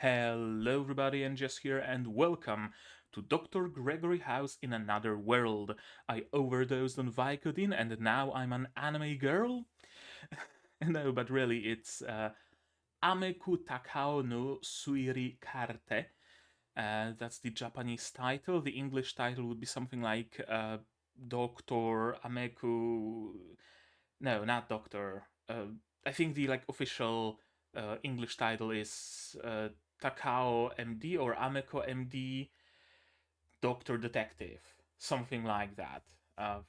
Hello everybody, and Jess here, and welcome to Dr. Gregory House in Another World. I overdosed on Vicodin and now I'm an anime girl? No, but really it's Ameku Takao no Suiri Karte. That's the Japanese title. The English title would be something like Dr. Ameku... No, not Doctor. I think the official English title is Takao MD or Ameku MD Doctor Detective, something like that.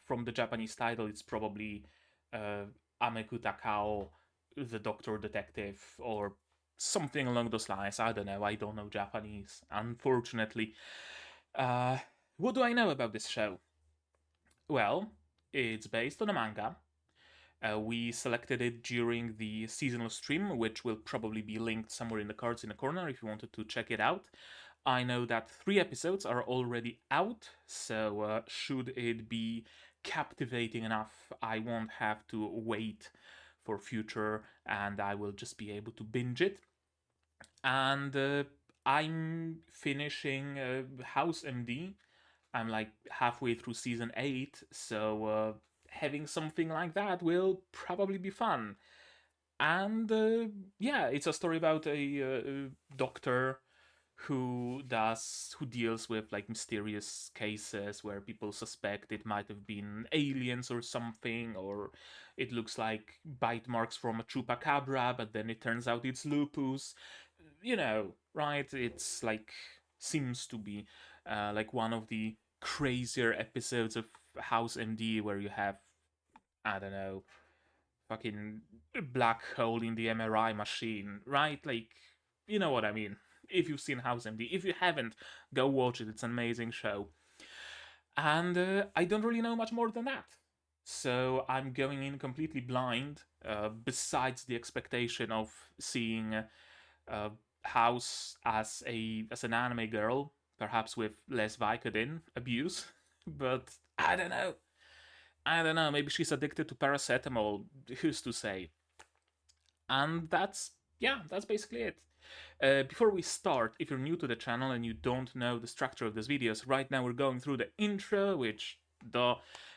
From the Japanese title, it's probably uh, Ameku Takao, the Doctor Detective, or something along those lines. I don't know. I don't know Japanese, unfortunately. Uh, what do I know about this show? Well, it's based on a manga. We selected it during the seasonal stream, which will probably be linked somewhere in the cards in the corner if you wanted to check it out. I know that 3 episodes are already out, so should it be captivating enough, I won't have to wait for future and I will just be able to binge it. And I'm finishing House MD. I'm like halfway through season 8, so having something like that will probably be fun. And yeah, it's a story about a doctor who deals with mysterious cases where people suspect it might have been aliens or something, or it looks like bite marks from a chupacabra, but then it turns out it's lupus. You know, right? It's seems to be like one of the crazier episodes of House MD where you have, I don't know, fucking black hole in the MRI machine, right? You know what I mean. If you've seen House MD, if you haven't, go watch it. It's an amazing show. And I don't really know much more than that. So I'm going in completely blind, besides the expectation of seeing uh, House as an anime girl, perhaps with less Vicodin abuse. But I don't know. I don't know. Maybe she's addicted to paracetamol. Who's to say? And that's basically it. Before we start, if you're new to the channel and you don't know the structure of these videos, right now we're going through the intro, which duh.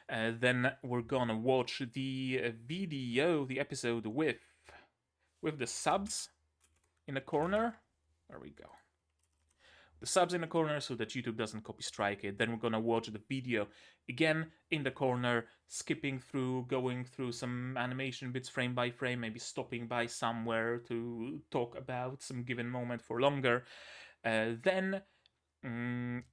Then we're gonna watch the video, the episode with the subs in the corner. There we go. The subs in the corner so that YouTube doesn't copy strike it. Then we're gonna watch the video again in the corner, skipping through, going through some animation bits frame by frame, maybe stopping by somewhere to talk about some given moment for longer. Then, and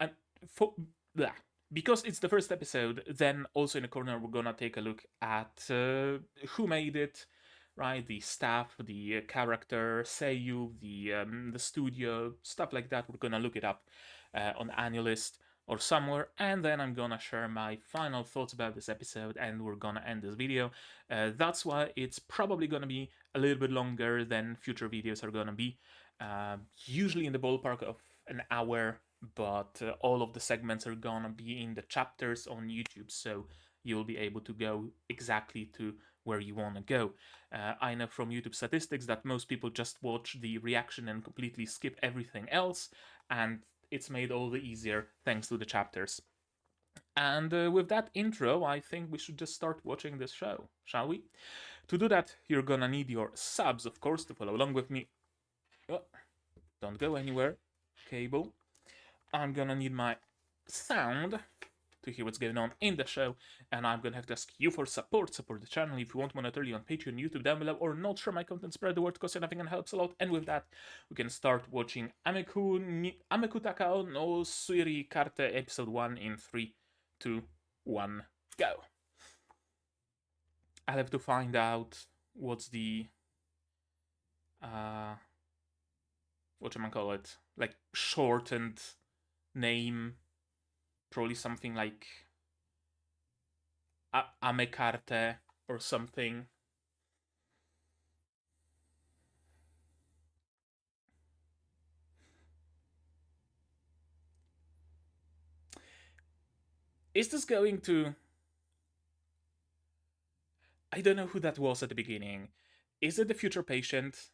for, blah. Because it's the first episode, then also in the corner we're gonna take a look at who made it, right? The staff, the character, Seiyu, the studio, stuff like that. We're gonna look it up on AniList or somewhere, and then I'm gonna share my final thoughts about this episode, and we're gonna end this video. That's why it's probably gonna be a little bit longer than future videos are gonna be. Usually in the ballpark of an hour, but all of the segments are gonna be in the chapters on YouTube, so you'll be able to go exactly to where you want to go. I know from YouTube statistics that most people just watch the reaction and completely skip everything else, and it's made all the easier thanks to the chapters. And with that intro, I think we should just start watching this show, shall we? To do that, you're gonna need your subs, of course, to follow along with me. Oh, don't go anywhere, cable. I'm gonna need my sound to hear what's going on in the show, and I'm gonna have to ask you for support. Support the channel if you want monetarily on Patreon, YouTube down below, or not share my content, spread the word, costs nothing and helps a lot. And with that, we can start watching Ameku Takao no Suiri Karte episode 1 in 3, 2, 1, go. I'll have to find out what's the whatchamacallit, shortened name. Probably something like Amekarte or something. Is this going to... I don't know who that was at the beginning. Is it the future patient?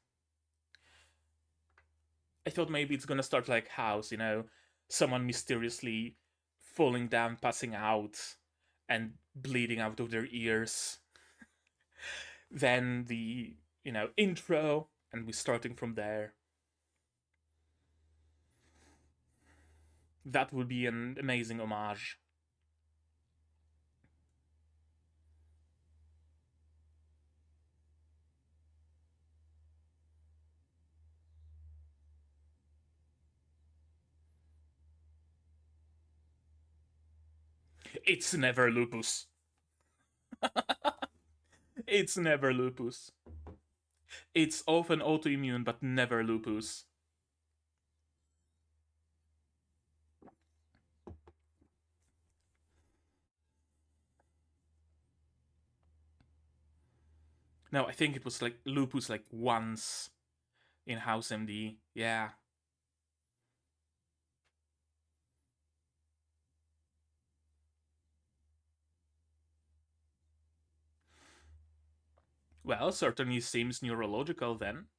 I thought maybe it's gonna start like House, you know, someone mysteriously falling down, passing out, and bleeding out of their ears. Then the, you know, intro, and we're starting from there. That would be an amazing homage. It's never lupus. It's never lupus. It's often autoimmune, but never lupus. No, I think it was like lupus like once in House MD. Yeah. Well, certainly seems neurological then.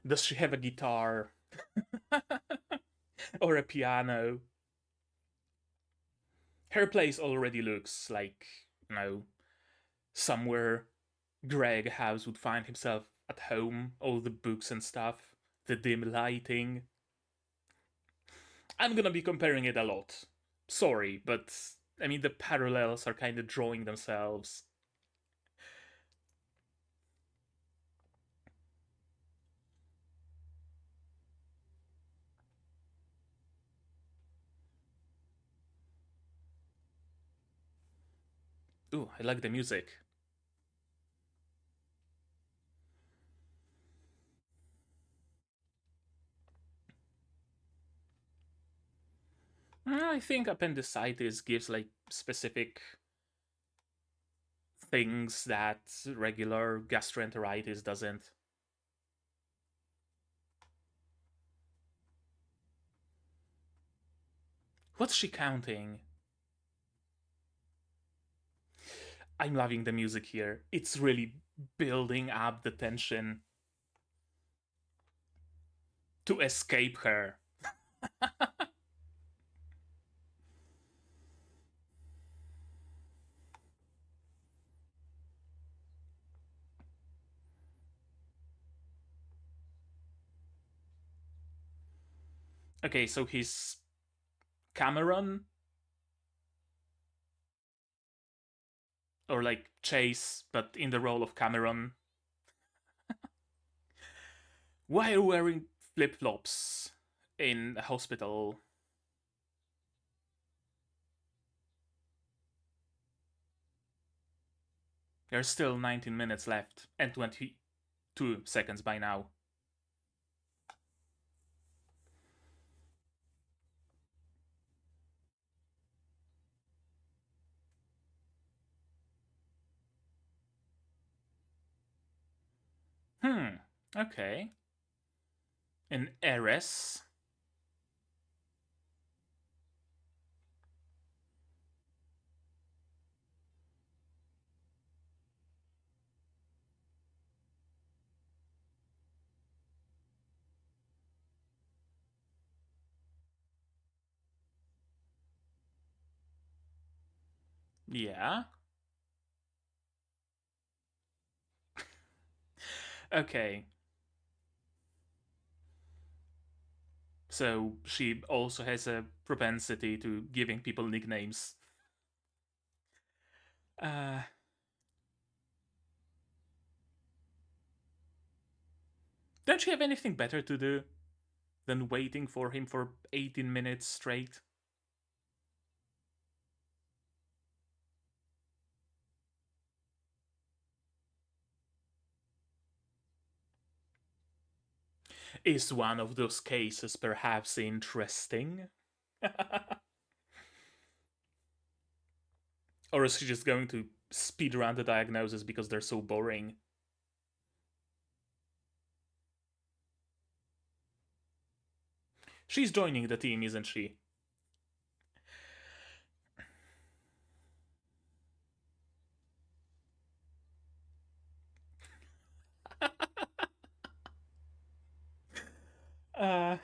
Does she have a guitar? Or a piano? Her place already looks like, you know, somewhere Greg House would find himself at home, all the books and stuff, the dim lighting. I'm gonna be comparing it a lot. Sorry, but I mean, the parallels are kind of drawing themselves. Ooh, I like the music. I think appendicitis gives like specific things that regular gastroenteritis doesn't. What's she counting? I'm loving the music here. It's really building up the tension to escape her. Okay, so he's Cameron, or like Chase, but in the role of Cameron. Why are you wearing flip flops in a hospital? There's still 19 minutes left and 22 seconds by now. Okay. An heiress. Yeah. Okay. So she also has a propensity to giving people nicknames. Uh, don't you have anything better to do than waiting for him for 18 minutes straight? Is one of those cases perhaps interesting? Or is she just going to speed around the diagnosis because they're so boring? She's joining the team, isn't she? uh,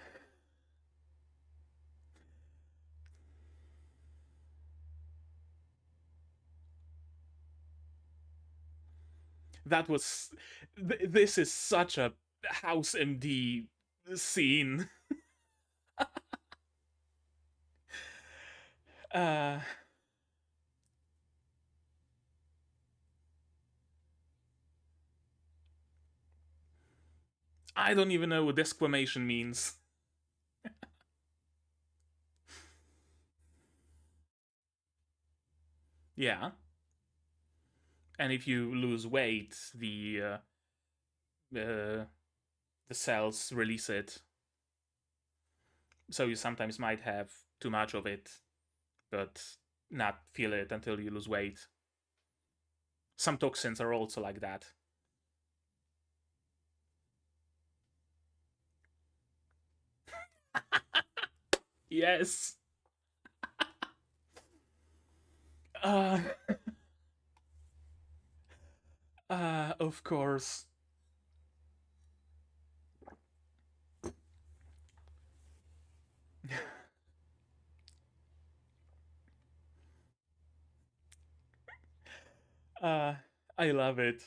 that was. This is such a House MD scene. uh, I don't even know what exclamation means. Yeah. And if you lose weight, the cells release it. So you sometimes might have too much of it, but not feel it until you lose weight. Some toxins are also like that. Yes. Uh, of course. uh, I love it.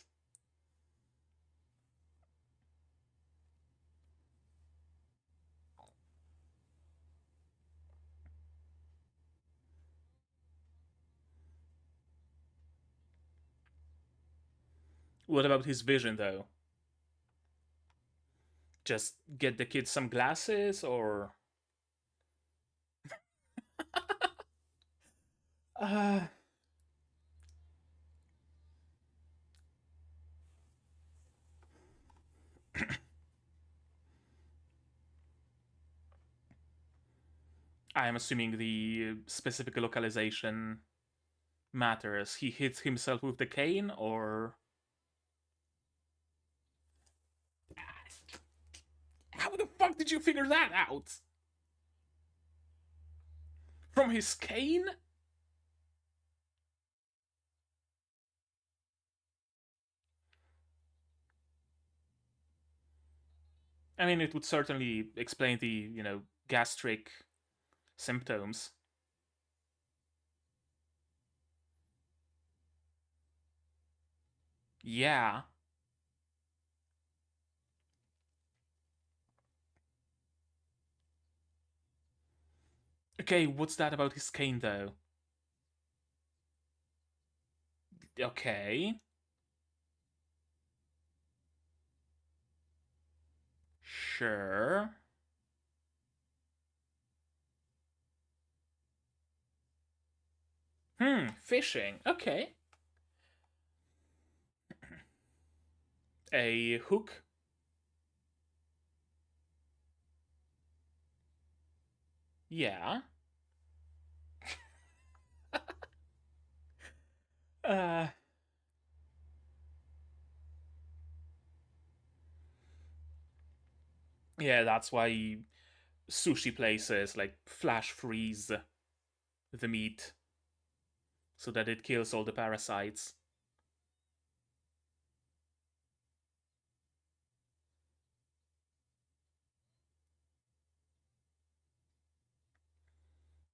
What about his vision, though? Just get the kid some glasses, or uh, I'm assuming the specific localization matters. He hits himself with the cane, or how the fuck did you figure that out? From his cane? I mean, it would certainly explain the, gastric symptoms. Yeah. Okay, what's that about his cane, though? Okay. Sure. Fishing. Okay. A hook. Yeah. Uh, yeah, that's why sushi places like flash freeze the meat so that it kills all the parasites.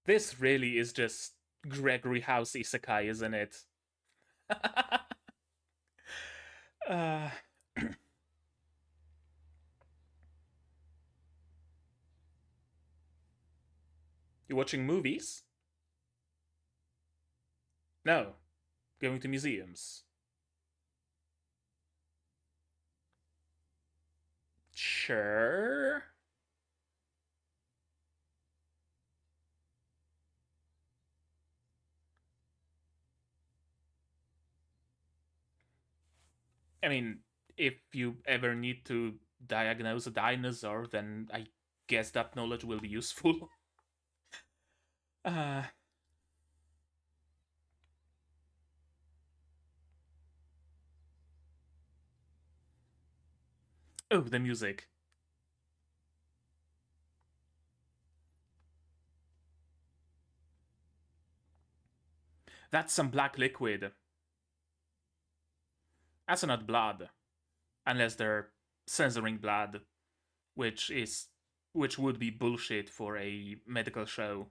This really is just Gregory House Isekai, isn't it? uh, you watching movies? No. Going to museums? Sure. I mean, if you ever need to diagnose a dinosaur, then I guess that knowledge will be useful. uh, oh, the music. That's some black liquid. That's not blood. Unless they're censoring blood, which would be bullshit for a medical show.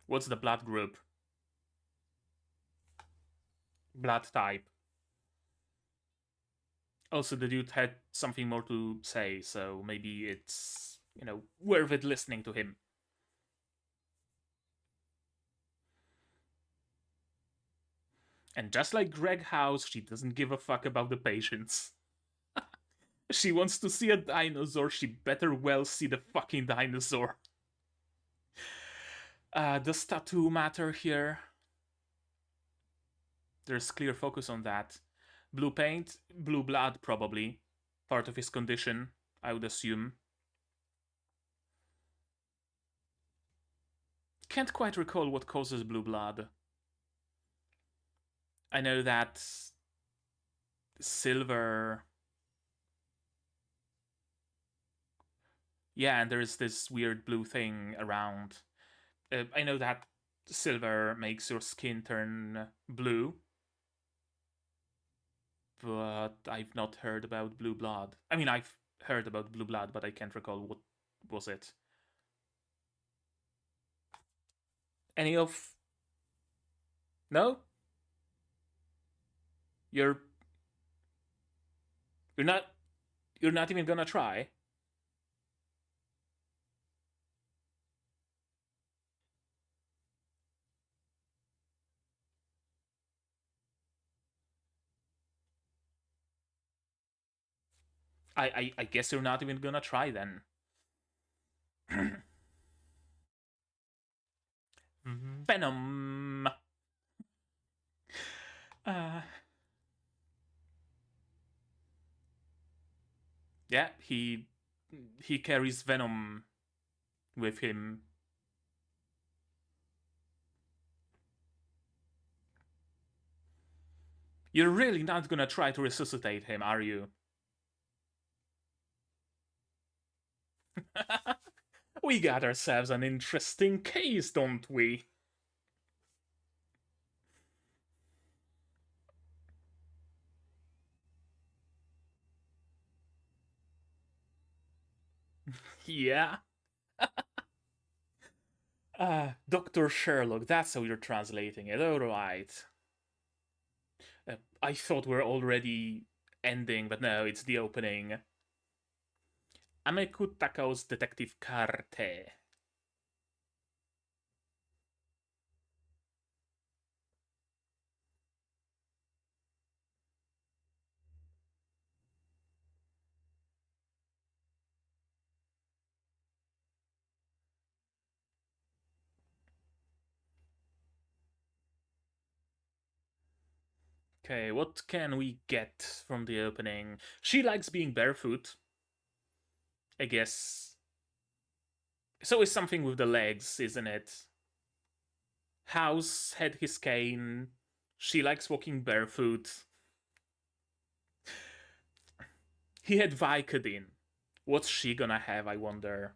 What's the blood group? Blood type. Also, the dude had something more to say, so maybe it's, worth it listening to him. And just like Greg House, she doesn't give a fuck about the patients. She wants to see a dinosaur, she better well see the fucking dinosaur. Does tattoo matter here? There's clear focus on that. Blue paint, blue blood, probably. Part of his condition, I would assume. Can't quite recall what causes blue blood. I know that silver. Yeah, and there's this weird blue thing around. I know that silver makes your skin turn blue, but I've not heard about blue blood. I mean, I've heard about blue blood, but I can't recall what was it. Any of... No? You're not even gonna try? I guess you're not even gonna try then. Venom. Yeah, he carries venom with him. You're really not gonna try to resuscitate him, are you? We got ourselves an interesting case, don't we? Yeah. Dr. Sherlock, that's how you're translating it. Alright. I thought we're already ending, but no, it's the opening. Ameku Takao's Detective Karte. Okay, what can we get from the opening? She likes being barefoot. I guess. So is something with the legs, isn't it? House had his cane. She likes walking barefoot. He had Vicodin. What's she gonna have, I wonder?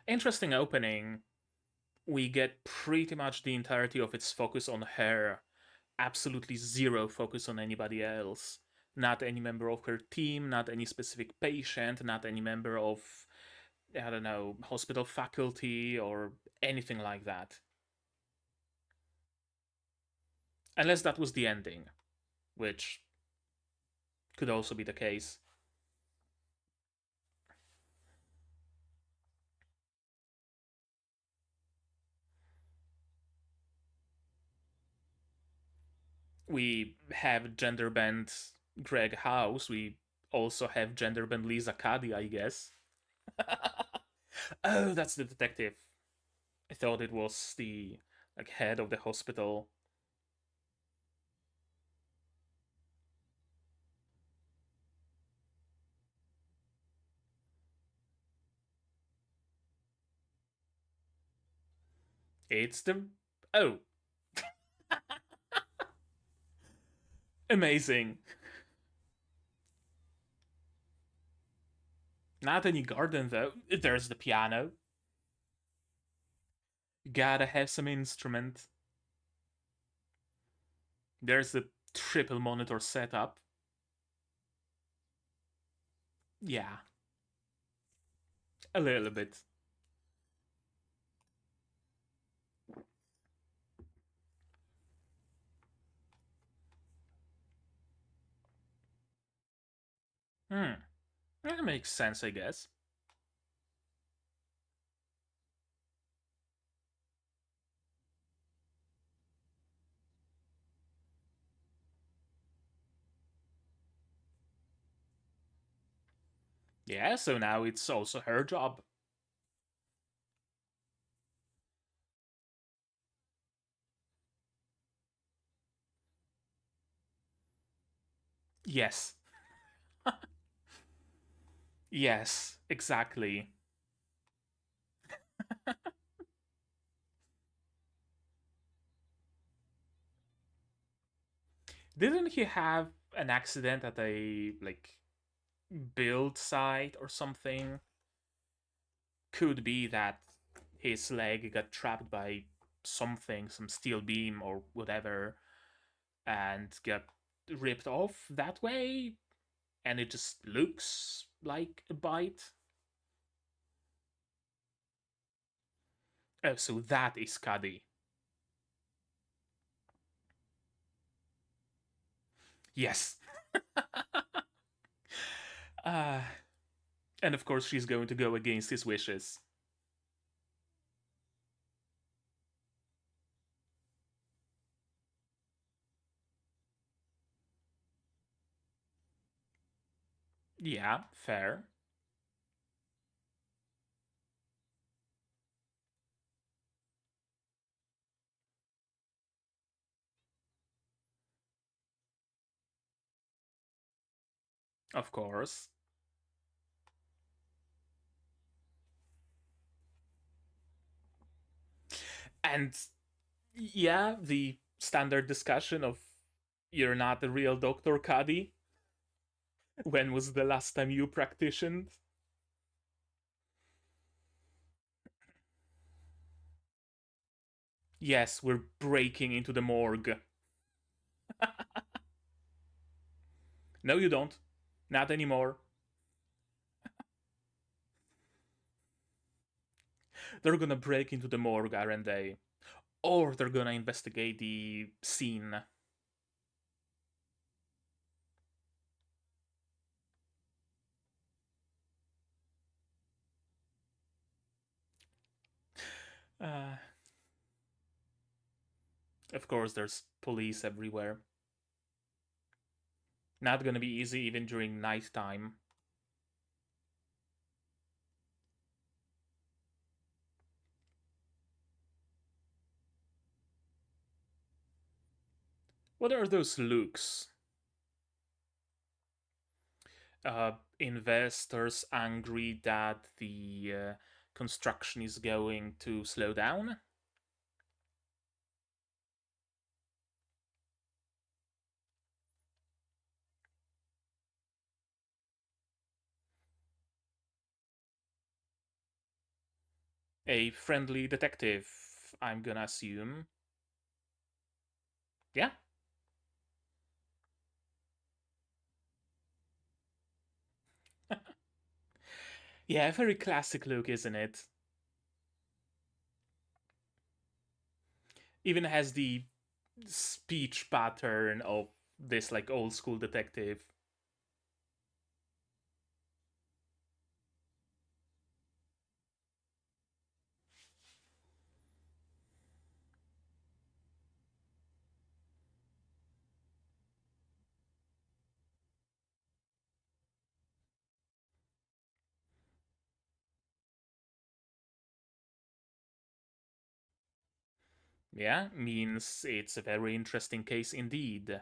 Interesting opening. We get pretty much the entirety of its focus on her. Absolutely zero focus on anybody else. Not any member of her team, not any specific patient, not any member of, I don't know, hospital faculty or anything like that. Unless that was the ending, which could also be the case. We have gender bent Greg House. We also have gender bent Lisa Cuddy, I guess. Oh, that's the detective. I thought it was the like head of the hospital. It's the oh, amazing. Not any garden though. There's the piano. You gotta have some instrument. There's the triple monitor setup. Yeah, a little bit. Hmm, that makes sense, I guess. Yeah, so now it's also her job. Yes, yes, exactly. Didn't he have an accident at a like build site or something? Could be that his leg got trapped by something, some steel beam or whatever, and got ripped off that way, and it just looks like a bite. Oh, so that is Cuddy. Yes. uh, and of course, she's going to go against his wishes. Yeah, fair. Of course. And yeah, the standard discussion of you're not the real Dr. Cuddy. When was the last time you practiced? Yes, we're breaking into the morgue. No, you don't. Not anymore. They're gonna break into the morgue, aren't they? Or they're gonna investigate the scene. Uh, of course, there's police everywhere. Not gonna be easy even during nighttime. What are those looks? Investors angry that the construction is going to slow down? A friendly detective, I'm gonna assume. Yeah? Yeah, very classic look, isn't it? Even has the speech pattern of this like old school detective. Yeah, means it's a very interesting case indeed.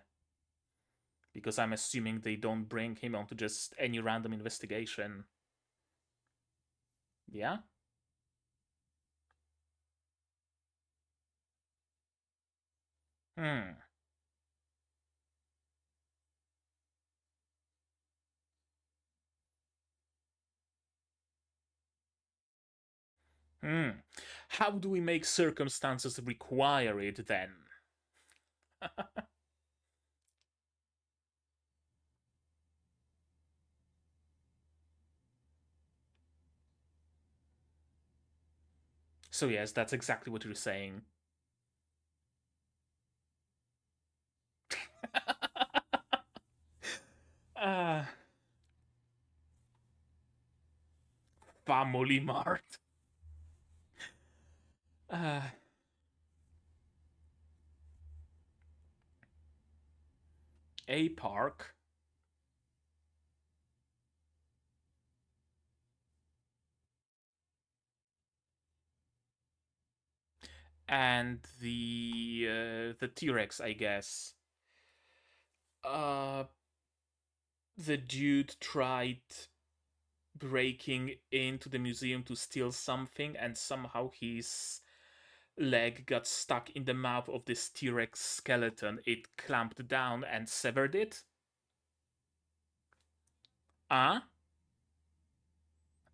Because I'm assuming they don't bring him onto just any random investigation. Yeah? Hmm. Hmm. How do we make circumstances require it then? So, yes, that's exactly what you're saying. uh, Family Mart. Uh, a park. And the T-Rex, I guess. Uh, the dude tried breaking into the museum to steal something, and somehow his leg got stuck in the mouth of this T-Rex skeleton. It clamped down and severed it. Ah?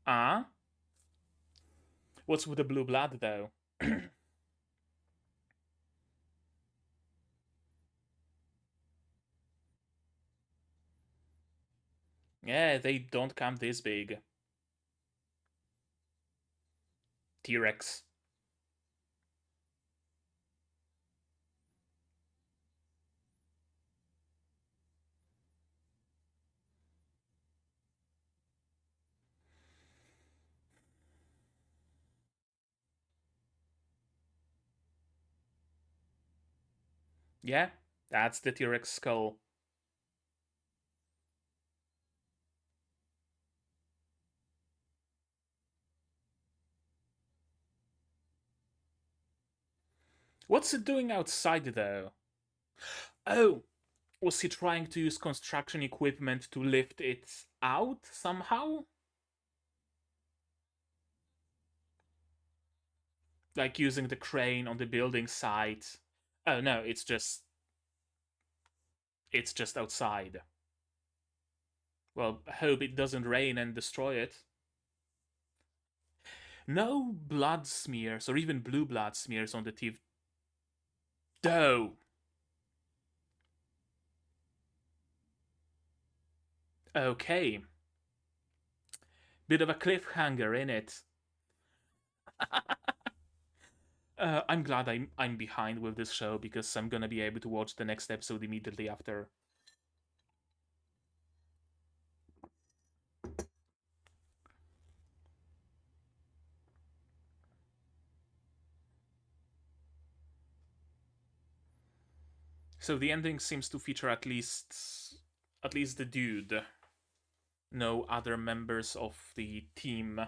Ah? What's with the blue blood, though? Yeah, they don't come this big. T-Rex. Yeah, that's the T-Rex skull. What's it doing outside, though? Oh, was he trying to use construction equipment to lift it out somehow? Like using the crane on the building site? Oh no, it's just outside. Well, hope it doesn't rain and destroy it. No blood smears or even blue blood smears on the TV. Dough. Okay. Bit of a cliffhanger in it. I'm glad I'm behind with this show because I'm gonna be able to watch the next episode immediately after. So the ending seems to feature at least the dude. No other members of the team.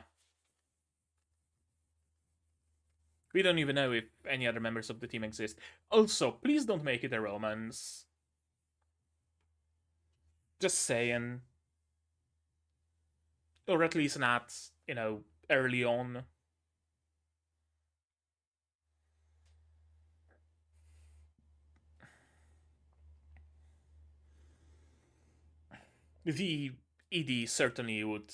We don't even know if any other members of the team exist. Also, please don't make it a romance. Just saying. Or at least not, early on. The ED certainly would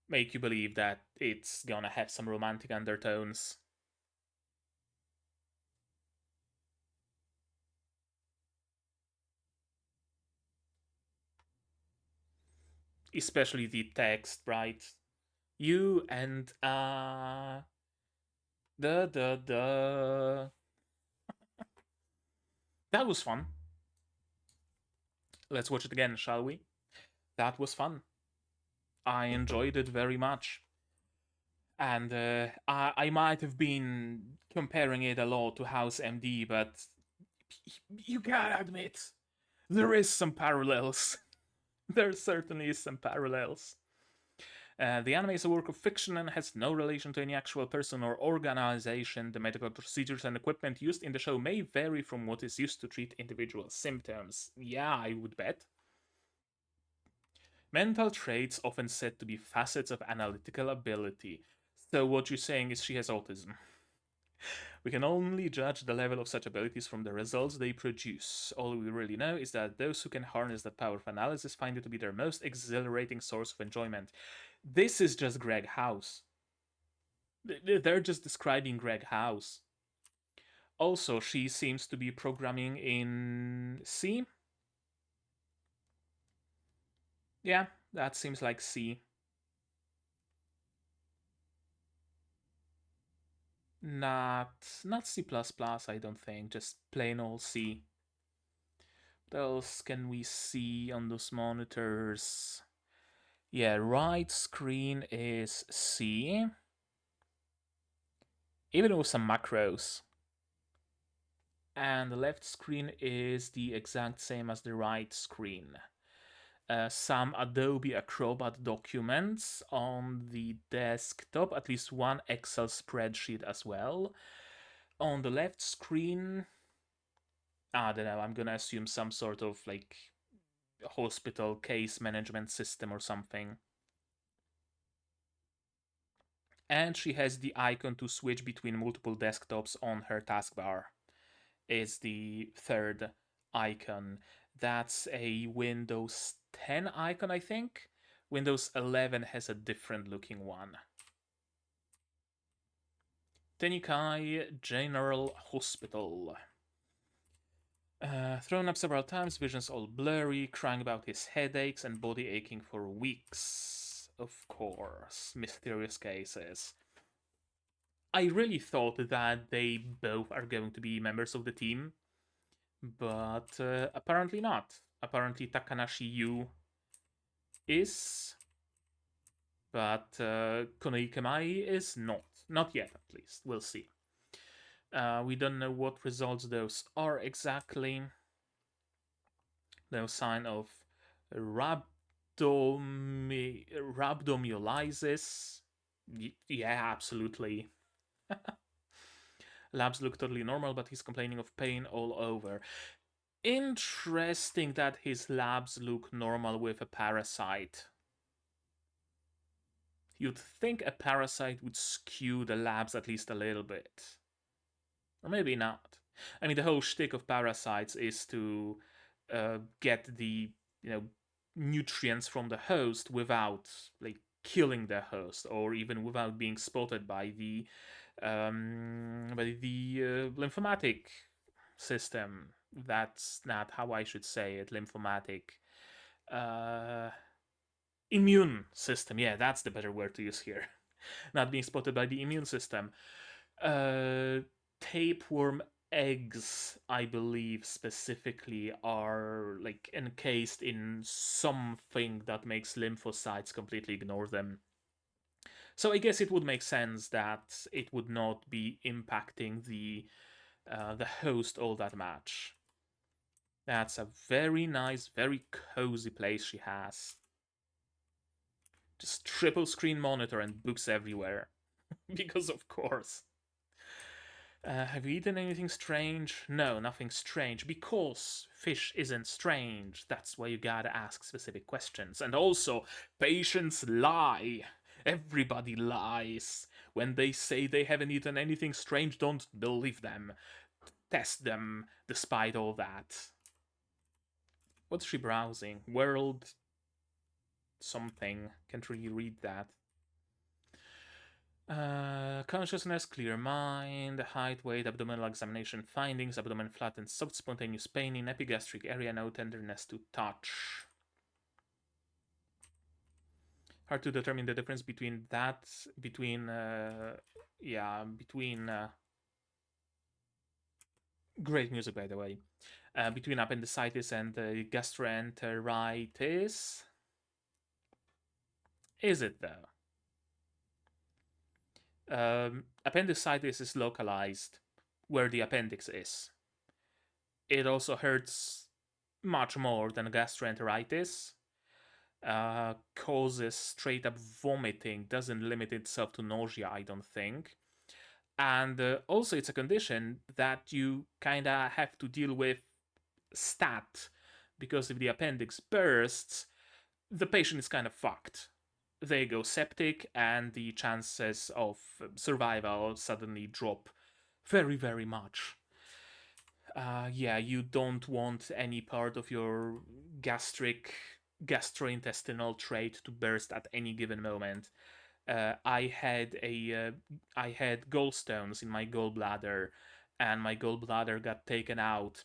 make you believe that it's gonna have some romantic undertones. Especially the text, right? You and the that was fun. Let's watch it again, shall we? That was fun. I enjoyed it very much. And I might have been comparing it a lot to House MD, but you gotta admit, there is some parallels. There certainly is some parallels. The anime is a work of fiction and has no relation to any actual person or organization. The medical procedures and equipment used in the show may vary from what is used to treat individual symptoms. Yeah, I would bet. Mental traits often said to be facets of analytical ability. So what you're saying is she has autism. We can only judge the level of such abilities from the results they produce. All we really know is that those who can harness that power of analysis find it to be their most exhilarating source of enjoyment. This is just Greg House. They're just describing Greg House. Also, she seems to be programming in C. Yeah, that seems like C. Not C++, I don't think, just plain old C. What else can we see on those monitors? Yeah, right screen is C. Even with some macros. And the left screen is the exact same as the right screen. Some Adobe Acrobat documents on the desktop, at least one Excel spreadsheet as well. On the left screen, I don't know, I'm gonna assume some sort of like hospital case management system or something. And she has the icon to switch between multiple desktops on her taskbar. Is the third icon. That's a Windows 10 icon, I think. Windows 11 has a different looking one. Tenikai General Hospital. Thrown up several times, visions all blurry, crying about his headaches and body aching for weeks. Of course, mysterious cases. I really thought that they both are going to be members of the team, but apparently not. Apparently Takanashi Yu is, but Konoike Mai is not. Not yet, at least. We'll see. We don't know what results those are exactly. No sign of rhabdomyolysis. Yeah, absolutely. Labs look totally normal, but he's complaining of pain all over. Interesting that his labs look normal with a parasite. You'd think a parasite would skew the labs at least a little bit. Or maybe not. I mean, the whole shtick of parasites is to get the, nutrients from the host without, like, killing the host, or even without being spotted by the lymphomatic system. That's not how I should say it. Lymphomatic. Immune system. Yeah, that's the better word to use here. Not being spotted by the immune system. Tapeworm eggs, I believe, specifically are like encased in something that makes lymphocytes completely ignore them. So I guess it would make sense that it would not be impacting the host all that much. That's a very nice, very cozy place she has. Just triple screen monitor and books everywhere. Because of course. Have you eaten anything strange? No, nothing strange. Because fish isn't strange. That's why you gotta ask specific questions. And also, patients lie. Everybody lies. When they say they haven't eaten anything strange, don't believe them. Test them, despite all that. What's she browsing? World something. Can't really read that. Consciousness, clear mind, height, weight, abdominal examination findings, abdomen flat and soft, spontaneous pain in epigastric area, no tenderness to touch. Hard to determine the difference between that, great music by the way, between appendicitis and gastroenteritis. Is it though? Appendicitis is localized where the appendix is. It also hurts much more than gastroenteritis. causes straight up vomiting, doesn't limit itself to nausea, I don't think. And also, it's a condition that you kind of have to deal with stat, because if the appendix bursts, the patient is kind of fucked. They go septic, and the chances of survival suddenly drop very, very much. Yeah, you don't want any part of your gastrointestinal tract to burst at any given moment. I had gallstones in my gallbladder, and my gallbladder got taken out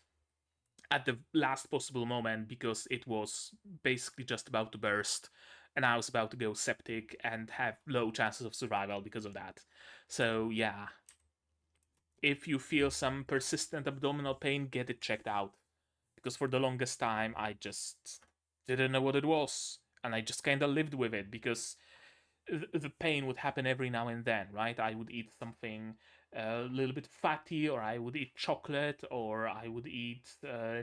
at the last possible moment because it was basically just about to burst, and I was about to go septic and have low chances of survival because of that. So yeah, if you feel some persistent abdominal pain, get it checked out, because for the longest time I just didn't know what it was, and I just kind of lived with it because the pain would happen every now and then, right? I would eat something a little bit fatty, or I would eat chocolate, or I would eat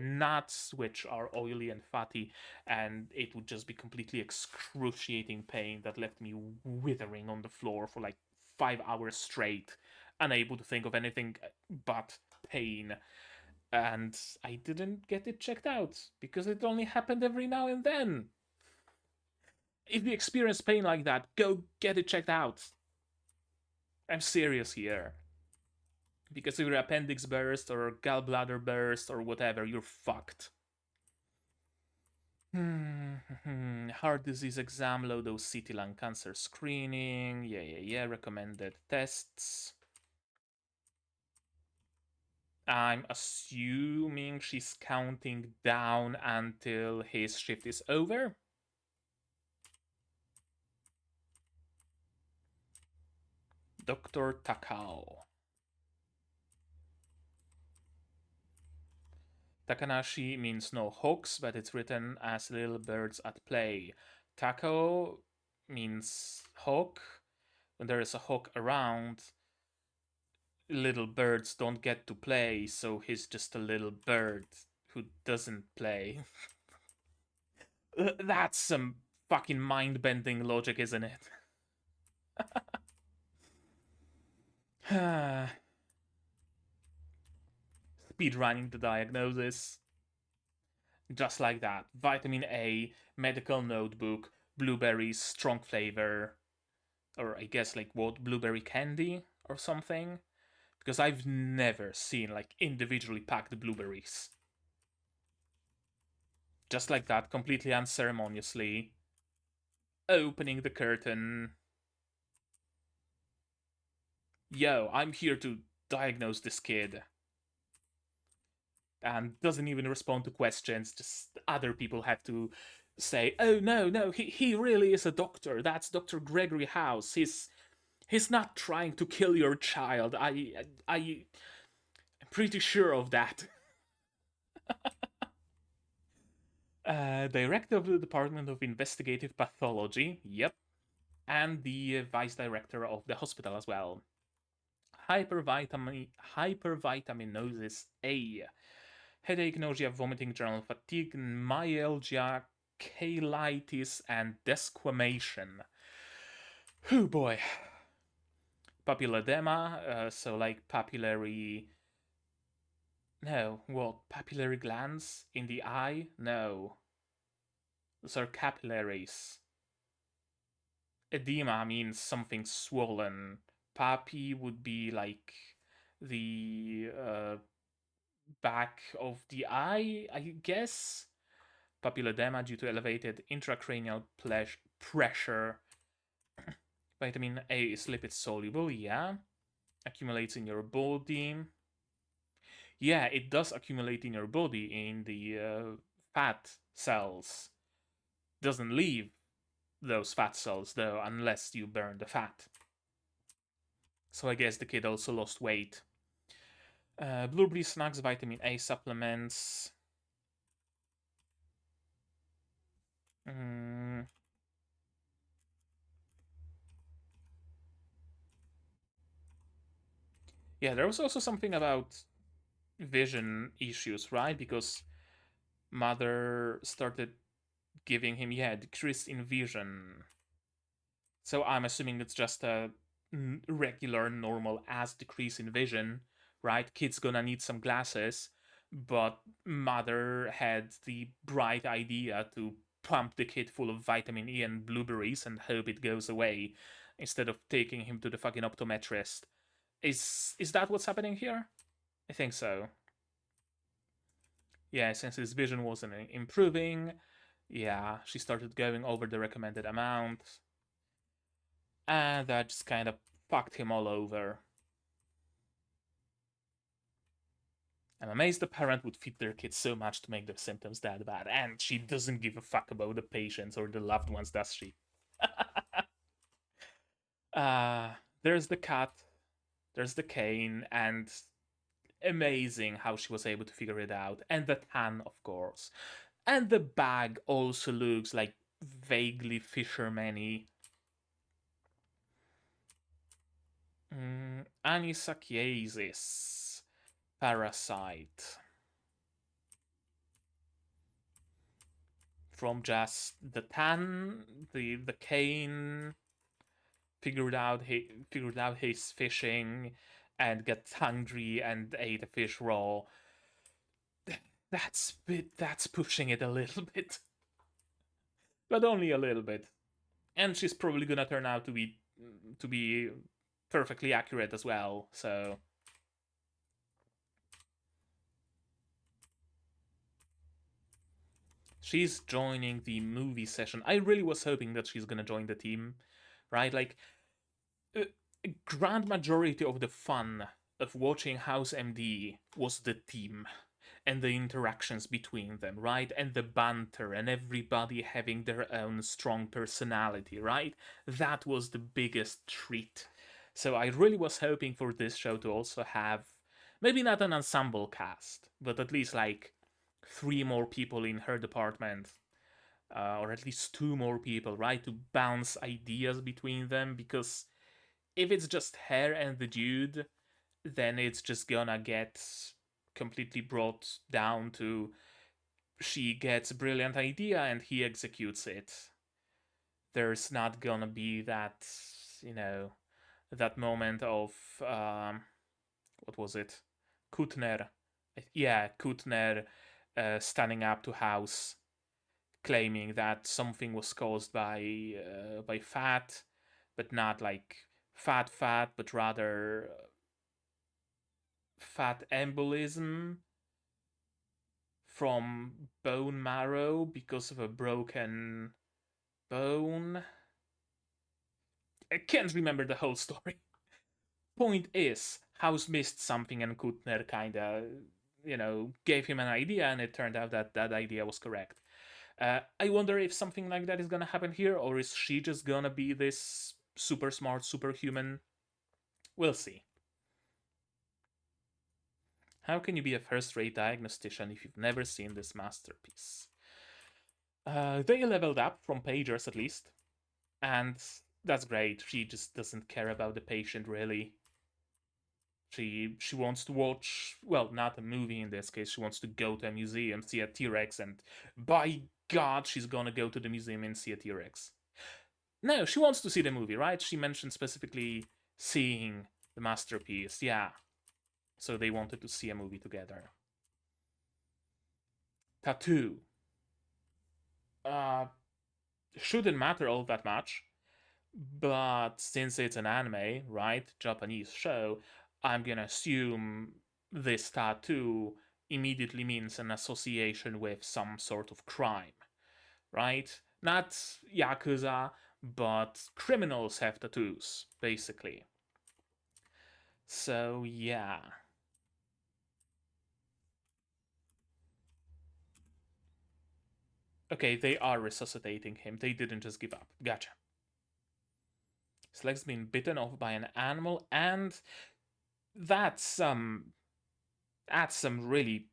nuts, which are oily and fatty, and it would just be completely excruciating pain that left me withering on the floor for like 5 hours straight, unable to think of anything but pain. And I didn't get it checked out because it only happened every now and then. If you experience pain like that, go get it checked out. I'm serious here. Because if your appendix burst or gallbladder burst or whatever, you're fucked. Heart disease exam, low dose CT lung cancer screening. Yeah. Recommended tests. I'm assuming she's counting down until his shift is over. Dr. Takao. Takanashi means no hawks, but it's written as little birds at play. Takao means hawk. When there is a hawk around, little birds don't get to play, so he's just a little bird who doesn't play. That's some fucking mind bending logic, isn't it? Speed running the diagnosis. Just like that. Vitamin A, medical notebook, blueberries, strong flavor, or I guess like what, blueberry candy or something? Because I've never seen like individually packed blueberries. Just like that, completely unceremoniously, opening the curtain. Yo, I'm here to diagnose this kid. And doesn't even respond to questions, just other people have to say, oh no, he really is a doctor. That's Dr. Gregory House. He's not trying to kill your child. I'm pretty sure of that. Director of the Department of Investigative Pathology, yep, and the vice director of the hospital as well. Hypervitaminosis A. Headache, nausea, vomiting, general fatigue, myalgia, cheilitis, and desquamation. Oh boy. Papilledema, so like papillary. No, what? Papillary glands in the eye? No. Those are capillaries. Edema means something swollen. Papi would be like the back of the eye, I guess. Papilledema due to elevated intracranial pressure. Vitamin A is lipid soluble, yeah. Accumulates in your body. Yeah, it does accumulate in your body in the fat cells. Doesn't leave those fat cells though, unless you burn the fat. So I guess the kid also lost weight. Blueberry snacks, vitamin A supplements. Mm. Yeah, there was also something about vision issues, right? Because mother started giving him, yeah, decrease in vision. So I'm assuming it's just a regular, normal ass decrease in vision, right? Kid's gonna need some glasses, but mother had the bright idea to pump the kid full of vitamin E and blueberries and hope it goes away instead of taking him to the fucking optometrist. Is that what's happening here? I think so. Yeah, since his vision wasn't improving, yeah, she started going over the recommended amount, and that just kind of fucked him all over. I'm amazed a parent would feed their kids so much to make their symptoms that bad, and she doesn't give a fuck about the patients or the loved ones, does she? There's the cat, there's the cane, and amazing how she was able to figure it out, and the tan, of course. And the bag also looks like vaguely fisherman-y. Anisakiasis. Parasite. From just the tan, the cane, figured out his fishing, and got hungry and ate a fish raw. That's pushing it a little bit, but only a little bit. And she's probably gonna turn out to be perfectly accurate as well. So she's joining the movie session. I really was hoping that she's gonna join the team, right? Like, a grand majority of the fun of watching House MD was the team and the interactions between them, right? And the banter and everybody having their own strong personality, right? That was the biggest treat. So I really was hoping for this show to also have maybe not an ensemble cast, but at least like 3 more people in her department. Or at least 2 more people, right? To bounce ideas between them, because if it's just her and the dude, then it's just gonna get completely brought down to she gets a brilliant idea and he executes it. There's not gonna be that, you know, that moment of what was it? Kutner. Yeah, Kutner standing up to House, claiming that something was caused by fat, but not like fat, but rather fat embolism from bone marrow because of a broken bone. I can't remember the whole story. Point is, House missed something and Kutner kinda, gave him an idea, and it turned out that that idea was correct. I wonder if something like that is gonna happen here, or is she just gonna be this super smart superhuman? We'll see. How can you be a first-rate diagnostician if you've never seen this masterpiece? They leveled up from pagers at least, and that's great. She just doesn't care about the patient really. She wants to watch, well, not a movie in this case. She wants to go to a museum, see a T-Rex, and by God, she's gonna go to the museum and see a T-Rex. No, she wants to see the movie, right? She mentioned specifically seeing the masterpiece. Yeah. So they wanted to see a movie together. Tattoo. Uh, shouldn't matter all that much, but since it's an anime, right, Japanese show, I'm gonna assume this tattoo immediately means an association with some sort of crime, right? Not yakuza, but criminals have tattoos, basically. So yeah. Okay, they are resuscitating him. They didn't just give up. Gotcha. His leg's been bitten off by an animal, and that's that's some really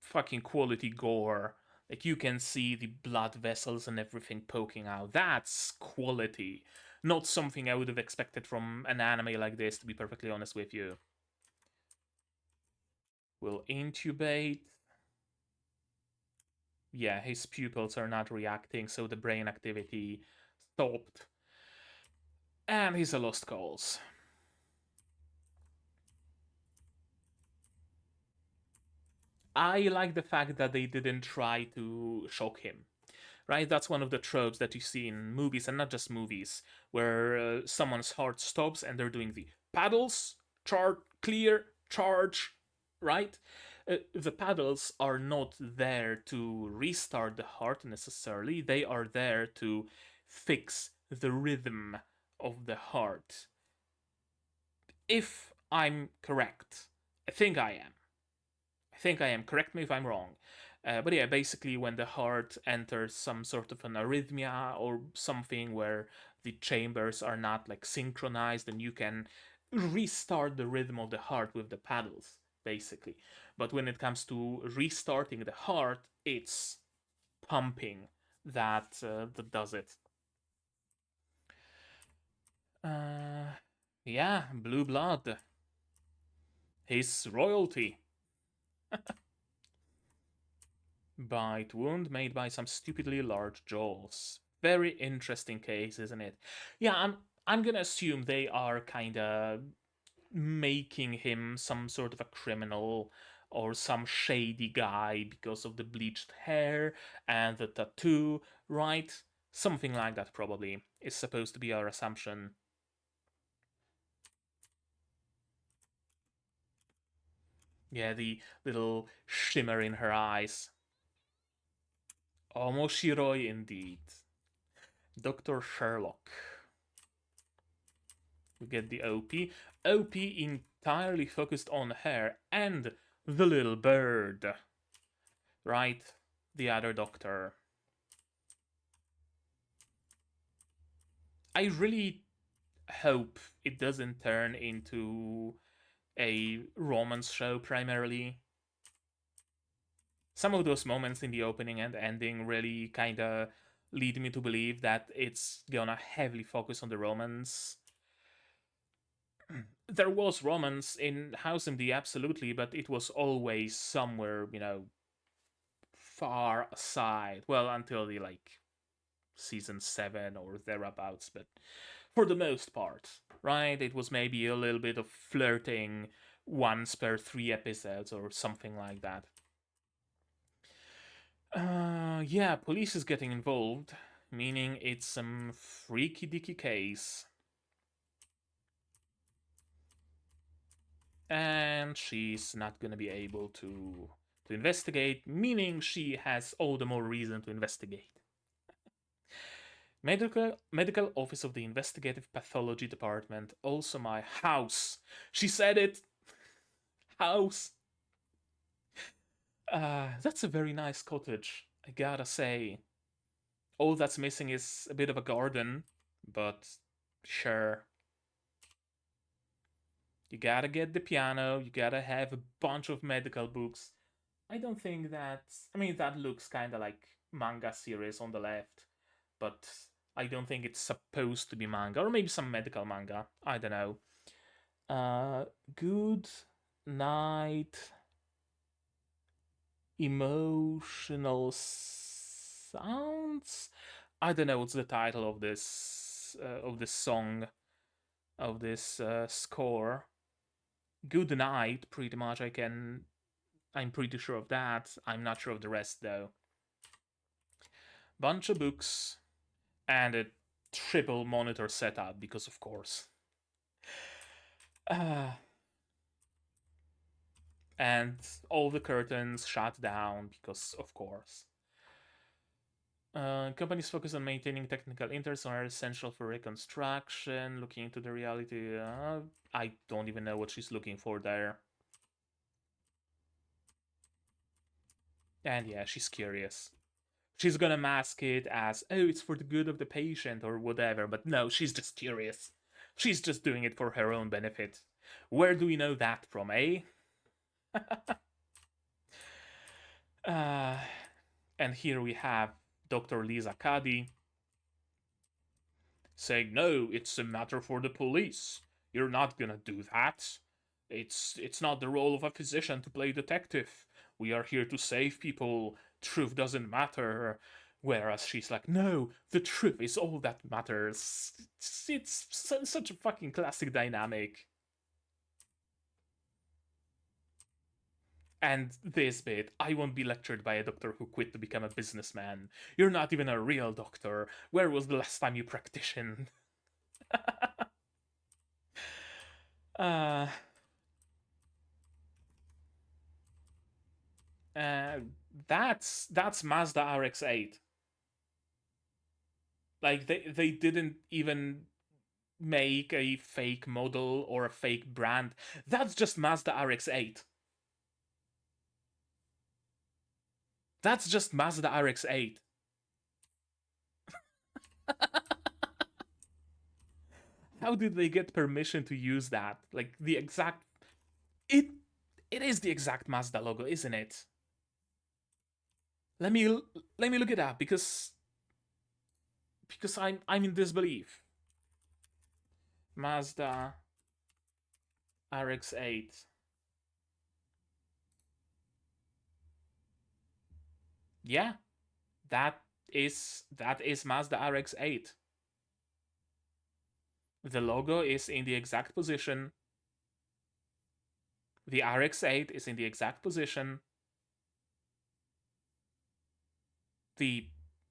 fucking quality gore. Like, you can see the blood vessels and everything poking out. That's quality. Not something I would have expected from an anime like this, to be perfectly honest with you. We'll intubate. yeah, his pupils are not reacting, so the brain activity stopped. And he's a lost cause. I like the fact that they didn't try to shock him. Right? That's one of the tropes that you see in movies, and not just movies, where someone's heart stops and they're doing the paddles, charge, clear, charge, right? The paddles are not there to restart the heart necessarily, they are there to fix the rhythm of the heart. If I'm correct, I think I am. I think I am. Correct me if I'm wrong. But yeah, basically, when the heart enters some sort of an arrhythmia or something where the chambers are not like synchronized, and you can restart the rhythm of the heart with the paddles, basically. But when it comes to restarting the heart, it's pumping that does it. Uh, yeah, blue blood. His royalty. Bite wound made by some stupidly large jaws. Very interesting case, isn't it? Yeah, I'm gonna assume they are kinda making him some sort of a criminal or some shady guy because of the bleached hair and the tattoo, right? Something like that probably is supposed to be our assumption. Yeah, the little shimmer in her eyes. Omoshiroi indeed. Dr. Sherlock. We get the OP. OP entirely focused on her and the little bird. Right? The other doctor. I really hope it doesn't turn into a romance show primarily. Some of those moments in the opening and ending really kind of lead me to believe that it's gonna heavily focus on the romance. There was romance in House MD, absolutely, but it was always somewhere, far aside. Well, until the season 7 or thereabouts, but for the most part, right? It was maybe a little bit of flirting once per 3 episodes or something like that. Yeah, police is getting involved, meaning it's some freaky dicky case. And she's not gonna be able to investigate, meaning she has all the more reason to investigate. Medical Office of the Investigative Pathology Department, also my house. She said it. House. That's a very nice cottage, I gotta say. All that's missing is a bit of a garden, but sure. You gotta get the piano, you gotta have a bunch of medical books. I don't think that. I mean, that looks kind of like manga series on the left, but I don't think it's supposed to be manga, or maybe some medical manga. I don't know. Uh, Good night, emotional sounds. I don't know what's the title of this song, of this score. Good night, pretty much. I'm pretty sure of that. I'm not sure of the rest though. Bunch of books and a triple monitor setup because of course. Uh, and all the curtains shut down because of course. Companies focus on maintaining technical interests and are essential for reconstruction. Looking into the reality, I don't even know what she's looking for there. And yeah, she's curious. She's gonna mask it as, oh, it's for the good of the patient or whatever, but no, she's just curious. She's just doing it for her own benefit. Where do we know that from, eh? uh, and here we have Dr. Lisa Cuddy saying, no, it's a matter for the police. You're not gonna do that. It's not the role of a physician to play detective. We are here to save people, truth doesn't matter. Whereas she's like, no, the truth is all that matters. It's such a fucking classic dynamic. And this bit, I won't be lectured by a doctor who quit to become a businessman. You're not even a real doctor. Where was the last time you practitioned? uh, uh, that's Mazda RX-8. Like they didn't even make a fake model or a fake brand. That's just Mazda RX-8. That's just Mazda RX-8. How did they get permission to use that? Like the exact it it is the exact Mazda logo, isn't it? Let me look it up because I'm in disbelief. Mazda RX-8. Yeah, that is Mazda RX-8. The logo is in the exact position. The RX-8 is in the exact position. The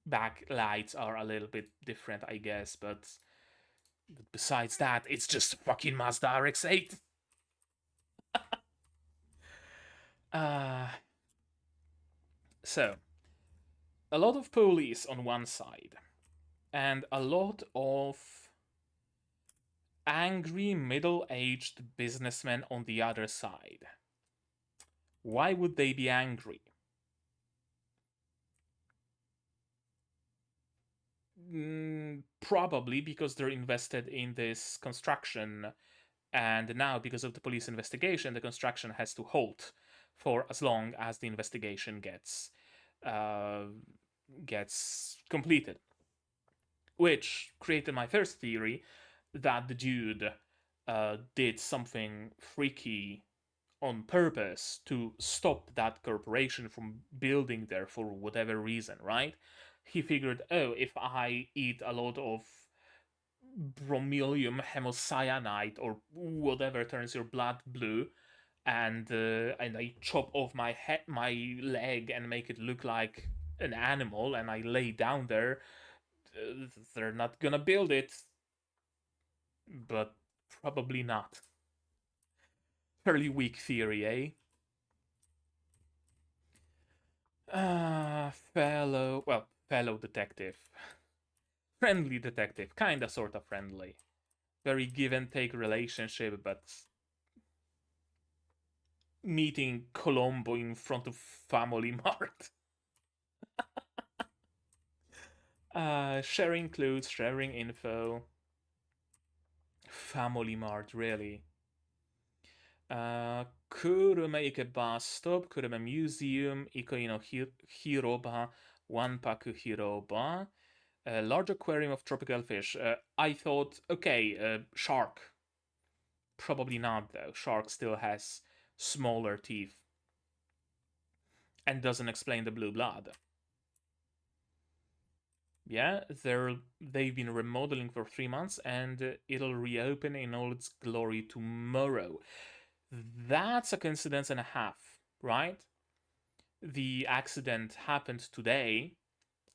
backlights are a little bit different, I guess, but besides that, it's just fucking Mazda RX-8. So, a lot of police on one side, and a lot of angry middle-aged businessmen on the other side. Why would they be angry? Probably because they're invested in this construction, and now because of the police investigation, the construction has to halt for as long as the investigation gets completed. Which created my first theory that the dude did something freaky on purpose to stop that corporation from building there for whatever reason, right? He figured, oh, if I eat a lot of bromelium hemocyanide or whatever turns your blood blue, and I chop off my my leg and make it look like an animal, and I lay down there, they're not gonna build it. But probably not. Fairly weak theory, eh? Fellow detective. Friendly detective, kinda sorta friendly. Very give and take relationship, but meeting Colombo in front of Family Mart. Sharing clues, sharing info. Family Mart, really. Kurume ike bus stop, Kurume museum, Ikoi no hiroba, Wanpaku hiroba. A large aquarium of tropical fish. I thought, okay, shark. Probably not, though. Shark still has smaller teeth and doesn't explain the blue blood. Yeah, they've been remodeling for 3 months, and it'll reopen in all its glory tomorrow. That's a coincidence and a half, right? The accident happened today,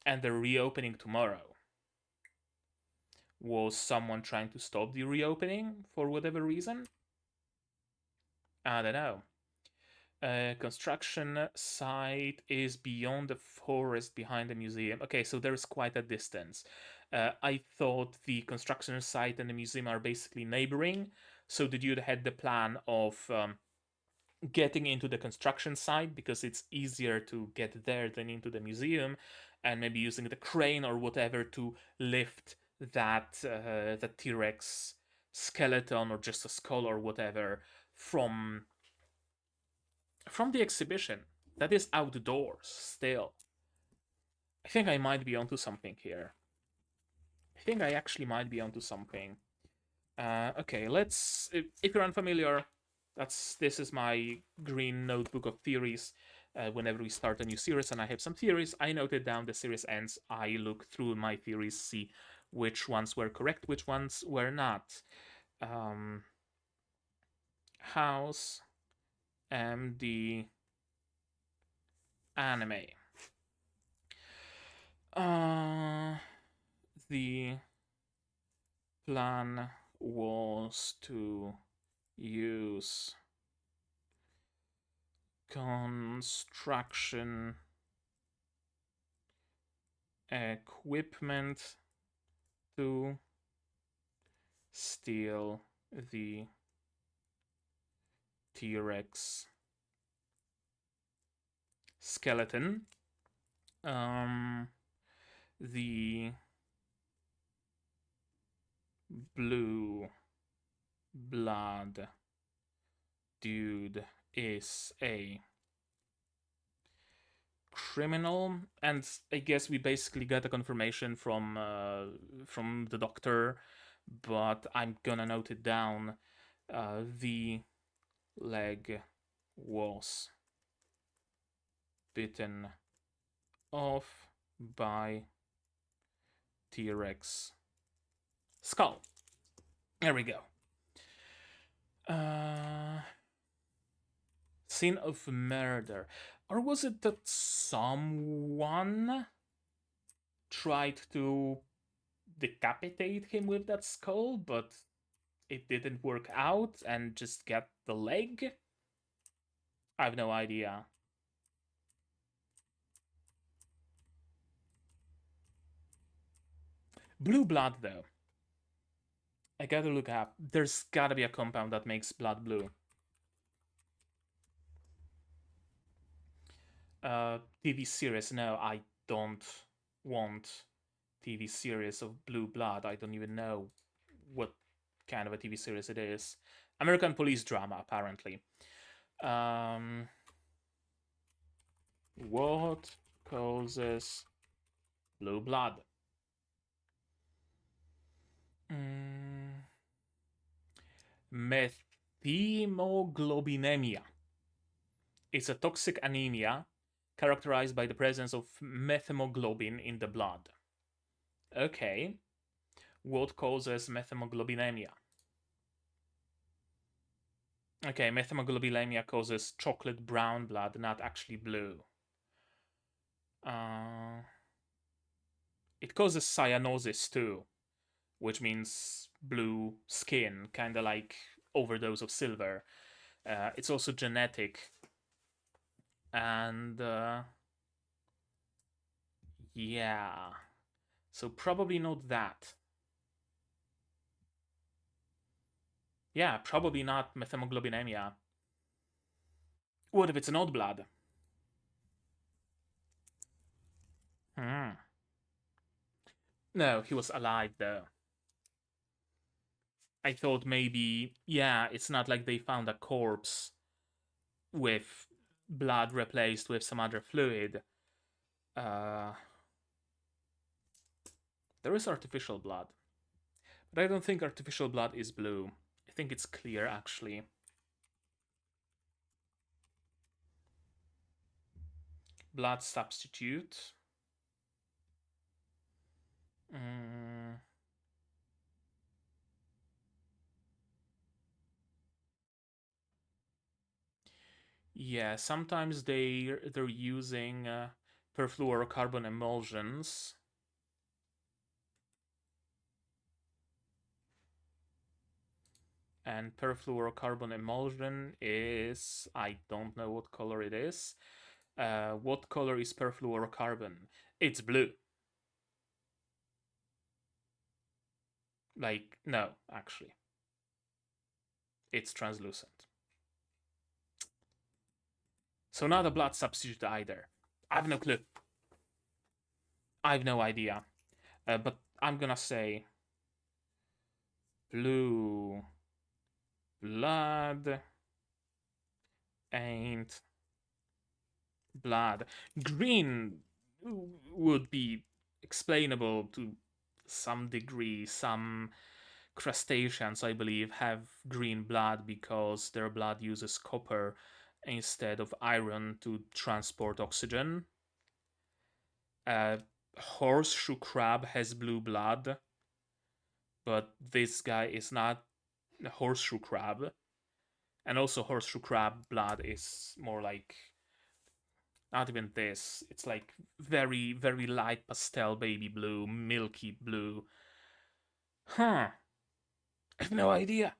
and they're reopening tomorrow. Was someone trying to stop the reopening for whatever reason? I don't know. Construction site is beyond the forest behind the museum. Okay, so there's quite a distance. I thought the construction site and the museum are basically neighboring. So the dude had the plan of getting into the construction site because it's easier to get there than into the museum, and maybe using the crane or whatever to lift that the T-Rex skeleton or just a skull or whatever from the exhibition that is outdoors still. I think I might be onto something here. I think I actually might be onto something. Okay, let's. If you're unfamiliar, this is my green notebook of theories. whenever we start a new series and I have some theories, I note it down, the series ends, I look through my theories, see which ones were correct, which ones were not. House MD anime. The plan was to use construction equipment to steal the T-Rex skeleton. The blue blood dude is a criminal, and I guess we basically got a confirmation from the doctor, but I'm gonna note it down. The leg was bitten off by T-Rex skull. There we go. Scene of murder. Or was it that someone tried to decapitate him with that skull, but it didn't work out and just got the leg? I have no idea. Blue blood, though. I gotta look up. There's gotta be a compound that makes blood blue. TV series. No, I don't want TV series of blue blood. I don't even know what kind of a TV series it is. American police drama, apparently. What causes blue blood? Methemoglobinemia. It's a toxic anemia characterized by the presence of methemoglobin in the blood. Okay. What causes methemoglobinemia? Okay, methemoglobinemia causes chocolate brown blood, not actually blue. It causes cyanosis too, which means blue skin, kind of like overdose of silver. It's also genetic. And yeah, so probably not that. Yeah, probably not methemoglobinemia. What if it's an odd blood? No, he was alive though. I thought maybe, yeah, it's not like they found a corpse with blood replaced with some other fluid. There is artificial blood. But I don't think artificial blood is blue. I think it's clear, actually. Blood substitute. Yeah, sometimes they're using perfluorocarbon emulsions. And perfluorocarbon emulsion is, I don't know what color it is. What color is perfluorocarbon? It's blue. Like, no, actually. It's translucent. So not a blood substitute either. I have no clue. I have no idea. But I'm gonna say blue blood ain't blood. Green would be explainable to some degree. Some crustaceans, I believe, have green blood because their blood uses copper instead of iron to transport oxygen. Horseshoe crab has blue blood, but this guy is not a horseshoe crab. And also horseshoe crab blood is more like, not even this, it's like very, very light pastel baby blue, milky blue. Huh. I have no idea.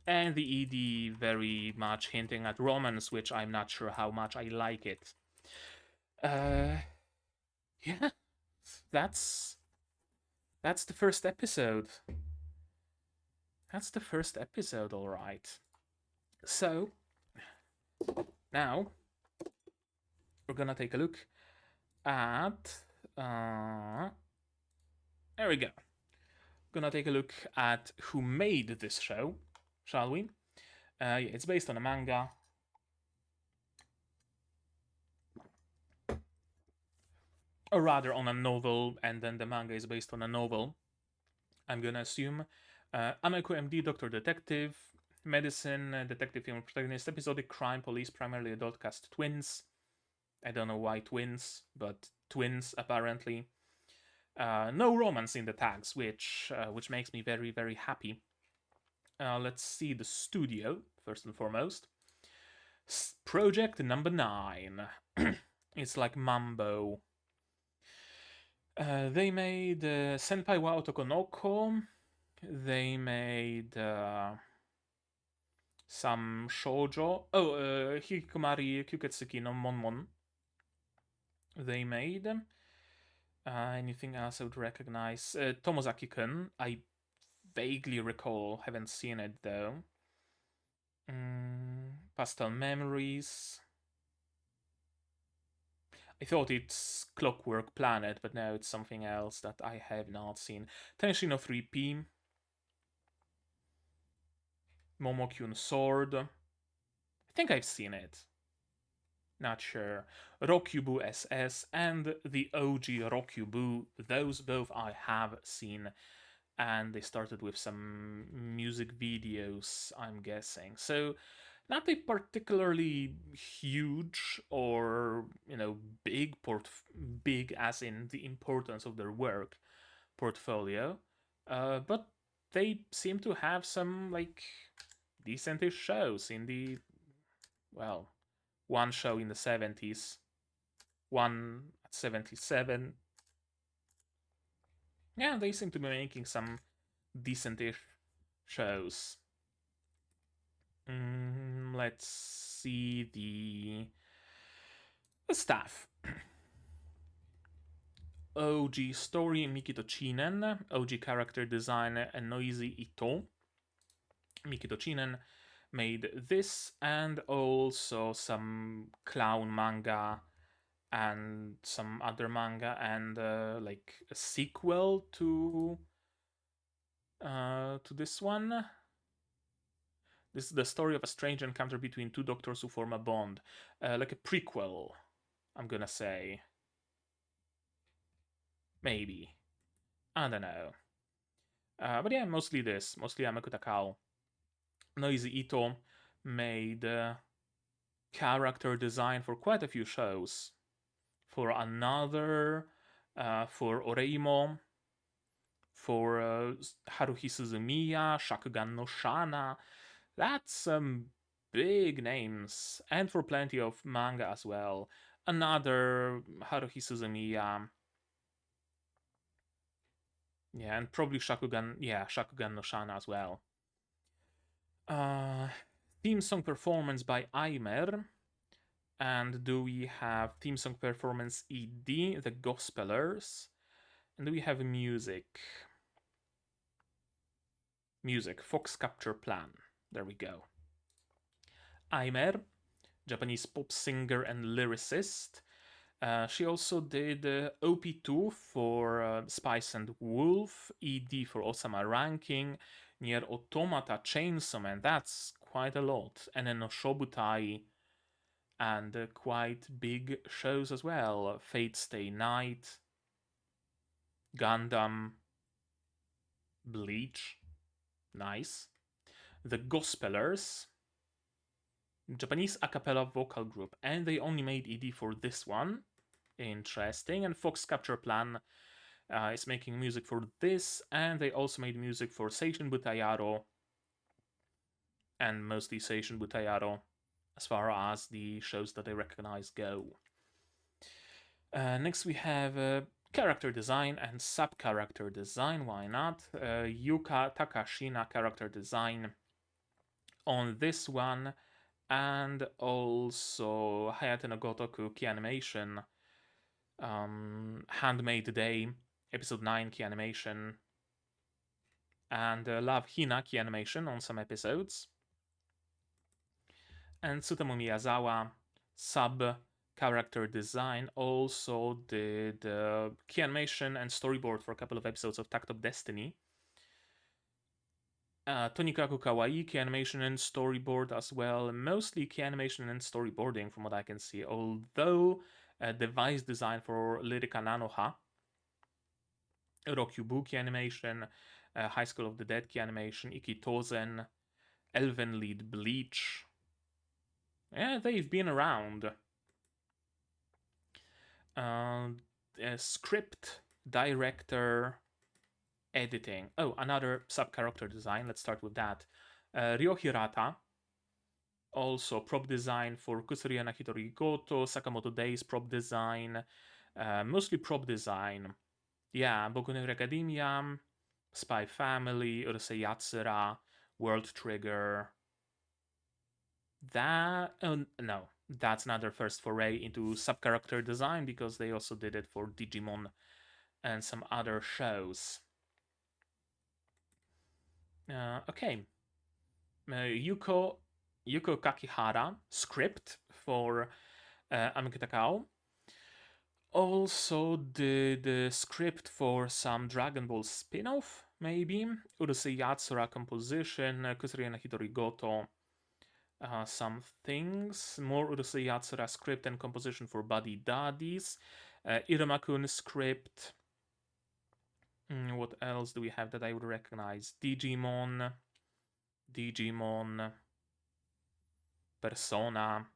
And the ED very much hinting at romance, which I'm not sure how much I like it. Yeah, that's the first episode. That's the first episode, all right. So now we're gonna take a look at. There we go. Gonna take a look at who made this show, shall we? Yeah, it's based on a manga. Or rather, on a novel, and then the manga is based on a novel. I'm gonna assume. Ameku MD, Doctor Detective, Medicine, Detective Female Protagonist, Episodic Crime, Police, primarily adult cast, twins. I don't know why twins, but twins apparently. No romance in the tags, which makes me very, very happy. Let's see the studio first and foremost. Project number 9. It's like Mambo. They made Senpai wa Otoko no Ko. They made some shoujo. Oh, Hikikomari Kyuketsuki no Monmon. They made. Anything else I would recognize? Tomozaki-kun. I vaguely recall. Haven't seen it though. Pastel Memories. I thought it's Clockwork Planet, but now it's something else that I have not seen. Tenshin no 3P. Momokyun Sword. I think I've seen it. Not sure. Rokyubu SS and the OG Rokyubu. Those both I have seen. And they started with some music videos, I'm guessing. So, not a particularly huge or, big big as in the importance of their work portfolio, but they seem to have some like decentish shows in the, well, one show in the 70s, one at 77. Yeah, they seem to be making some decentish shows. Let's see the staff. OG story Mikito Chinen, OG character design Noisy Ito. Mikito Chinen made this and also some clown manga and some other manga and like a sequel to this one. This is the story of a strange encounter between two doctors who form a bond, like a prequel, I'm gonna say. Maybe. I don't know. But yeah, mostly this. Mostly Ameku Takao. Noisy Ito made character design for quite a few shows. For Another, for Oreimo, for Haruhi Suzumiya, Shakugan no Shana. That's some big names. And for plenty of manga as well. Another, Haruhi Suzumiya. Yeah, and probably Shakugan no Shana as well. Theme song performance by Aimer. And do we have theme song performance ED, the Gospelers? And do we have music? Music, Fox Capture Plan. There we go. Aimer, Japanese pop singer and lyricist. She also did OP2 for Spice and Wolf, ED for Osama Ranking, Nier Automata, Chainsaw Man, that's quite a lot, and then Noshobutai, and quite big shows as well. Fate Stay Night, Gundam, Bleach, nice. The Gospelers, Japanese a cappella vocal group, and they only made ED for this one. Interesting. And Fox Capture Plan is making music for this, and they also made music for Seishin Butayaro, and mostly Seishin Butayaro, as far as the shows that I recognize go. Next we have character design and sub-character design, why not? Yuka Takashina character design on this one, and also Hayate no Gotoku key animation, Handmade Day, episode 9 key animation, and Love Hina key animation on some episodes. And Tsutamo Miyazawa, sub character design, also did key animation and storyboard for a couple of episodes of Takt of Destiny. Tonikaku Kawaii, key animation and storyboard as well. Mostly key animation and storyboarding from what I can see, although device design for Lyrica Nanoha, Rokyubu key animation, High School of the Dead key animation, Ikitozen, Elven Lead Bleach. Yeah, they've been around. Script, director, editing. Oh, another sub-character design. Let's start with that. Ryo Hirata. Also prop design for Kusuri and Hitori Goto. Sakamoto Days prop design. Mostly prop design. Yeah, Boku no Hero Academia, Spy Family, Urusei Yatsura, World Trigger. That... Oh, no. That's not their first foray into sub-character design, because they also did it for Digimon and some other shows. Okay. Yuko Kakihara, script for Ameku Takao. Also did the script for some Dragon Ball spin-off, maybe. Urusei Yatsura composition, Kusuri and Hitori Goto. Some things. More Urusei Yatsura script and composition for Buddy Daddies. Iruma-kun script. What else do we have that I would recognize? Digimon, Persona,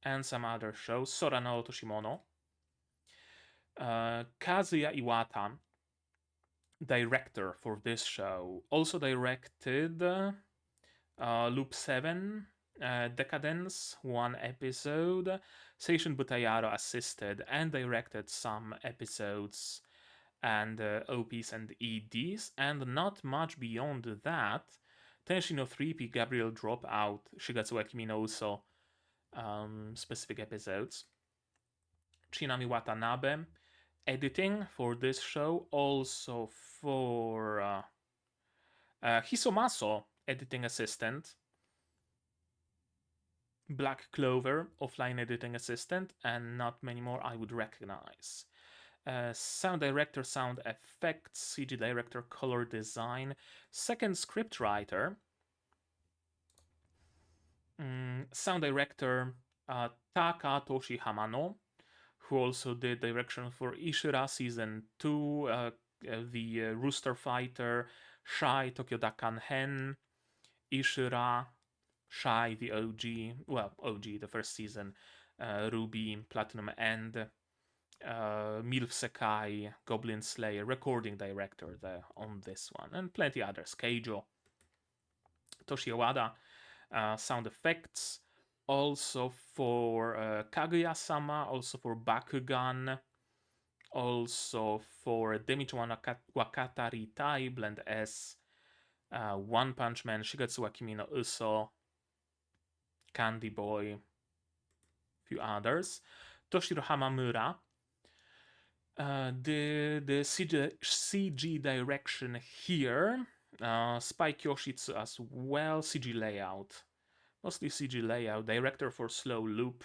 and some other shows. Sora no Toshimono. Kazuya Iwata, director for this show, also directed Loop 7, Decadence, one episode. Seishin Butayaro assisted and directed some episodes and OPs and EDs, and not much beyond that. Tenshi no 3P, Gabriel Dropout, Shigatsu wa Kimi no Uso, specific episodes. Chinami Watanabe, editing for this show, also for Hisomaso, editing assistant. Black Clover, offline editing assistant, and not many more I would recognize. Sound director, sound effects, CG director, color design, second script writer, sound director Takatoshi Hamano, who also did direction for Ishira Season 2, the Rooster Fighter, Shai, Tokyo Dakan Hen, Ishira, Shai, the OG, well, OG, the first season, Ruby, Platinum End, Milf Sekai, Goblin Slayer, recording director there on this one, and plenty others. Keijo, Toshi Owada, sound effects, also for Kaguya-sama, also for Bakugan, also for Demicho Wakatari Tai, Blend S, One Punch Man, Shigatsu wa Kimi no Uso, Candy Boy, few others. Toshiro Hamamura, the CG direction here, Spike Yoshitsu as well, CG layout, mostly CG layout, director for Slow Loop,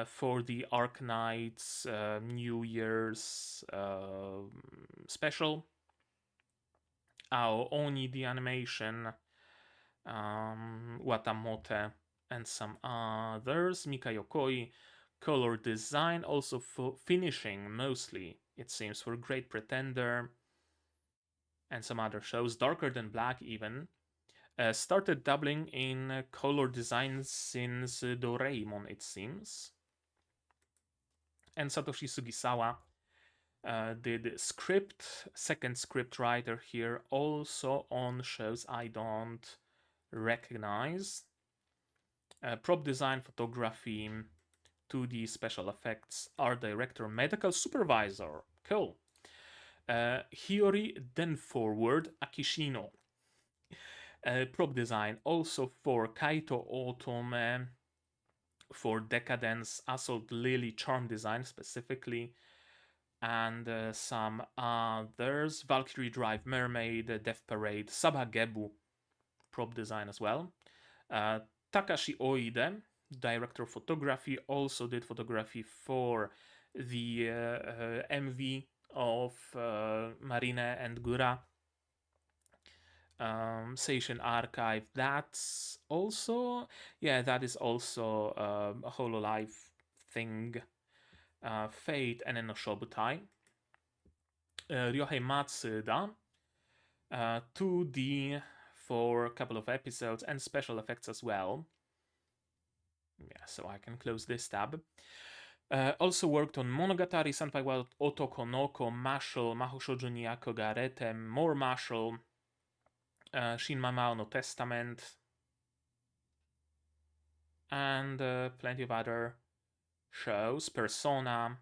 for the Arknights New Year's special, Ao Oni the animation, Watamote, and some others, Mika Yokoi, color design, also for finishing mostly, it seems, for Great Pretender and some other shows, Darker Than Black even. Started dabbling in color design since Doraemon, it seems. And Satoshi Sugisawa did script, second script writer here, also on shows I don't recognize. Prop design, photography, 2D special effects, art director, medical supervisor. Cool. Hiyori then forward Akishino. Prop design also for Kaito Otome, for Decadence, Assault Lily, charm design specifically, and some others. Valkyrie Drive, Mermaid, Death Parade, Sabagebu, prop design as well. Takashi Oide, director of photography, also did photography for the MV of Marine and Gura. Seishin Archive, that's also, yeah, that is also a Hololive thing. Fate and Enoshobutai. Ryohei Matsuda, 2D for a couple of episodes and special effects as well. Yeah, so I can close this tab. Also worked on Monogatari, Senpai wa Otoko Noko, Mashle, Mahou Shoujo ni Akogarete, more Mashle, Shin Mamao no Testament, and plenty of other shows. Persona.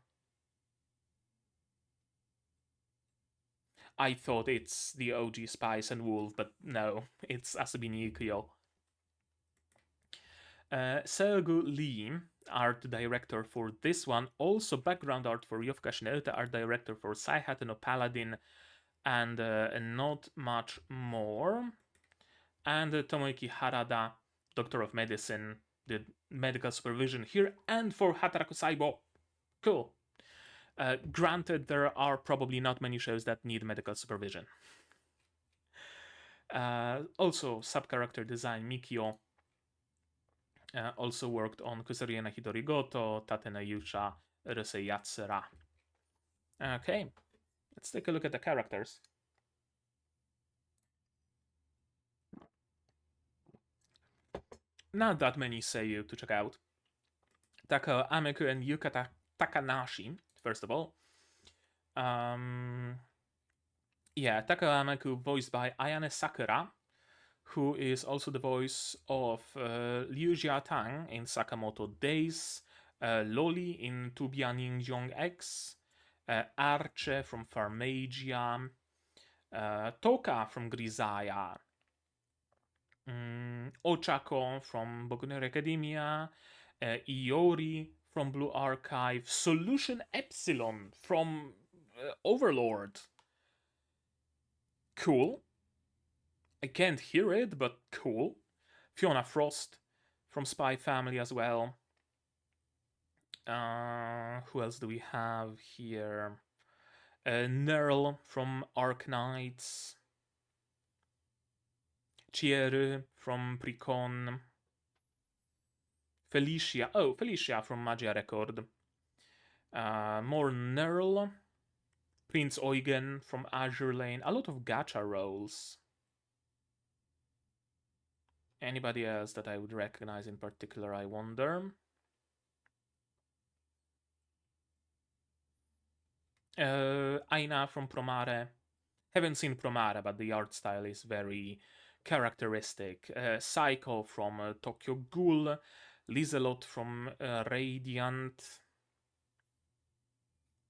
I thought it's the OG Spice and Wolf, but no, it's Asobi ni Ikuyo. Seogu Lee, art director for this one, also background art for Yofuka Shinota, art director for Saihate no Paladin, and not much more. And Tomoyuki Harada, Doctor of Medicine, did medical supervision here, and for Hataraku Saibo. Cool. Granted, there are probably not many shows that need medical supervision. Also, sub-character design, Mikio. Also worked on Kusariena Hidorigoto, Tate no Yusha, Urusei Yatsura. Okay, let's take a look at the characters. Not that many seiyuu to check out. Takao Ameku and Yuka Takanashi, first of all. Yeah, Takao Ameku voiced by Ayane Sakura, who is also the voice of Liu Jiatang in Sakamoto Days, Loli in Tubia Ninjong X, Arche from Pharmagia, Toka from Grisaya, Ochako from Boku no Hero Academia, Iori from Blue Archive, Solution Epsilon from Overlord. Cool. I can't hear it, but cool. Fiona Frost from Spy Family as well. Who else do we have here? Nerl from Arknights. Chieru from Precon. Felicia. Oh, Felicia from Magia Record. More Nerl. Prince Eugen from Azure Lane. A lot of gacha roles. Anybody else that I would recognize in particular, I wonder? Aina from Promare. Haven't seen Promare, but the art style is very characteristic. Psycho from Tokyo Ghoul. Lizelot from Radiant.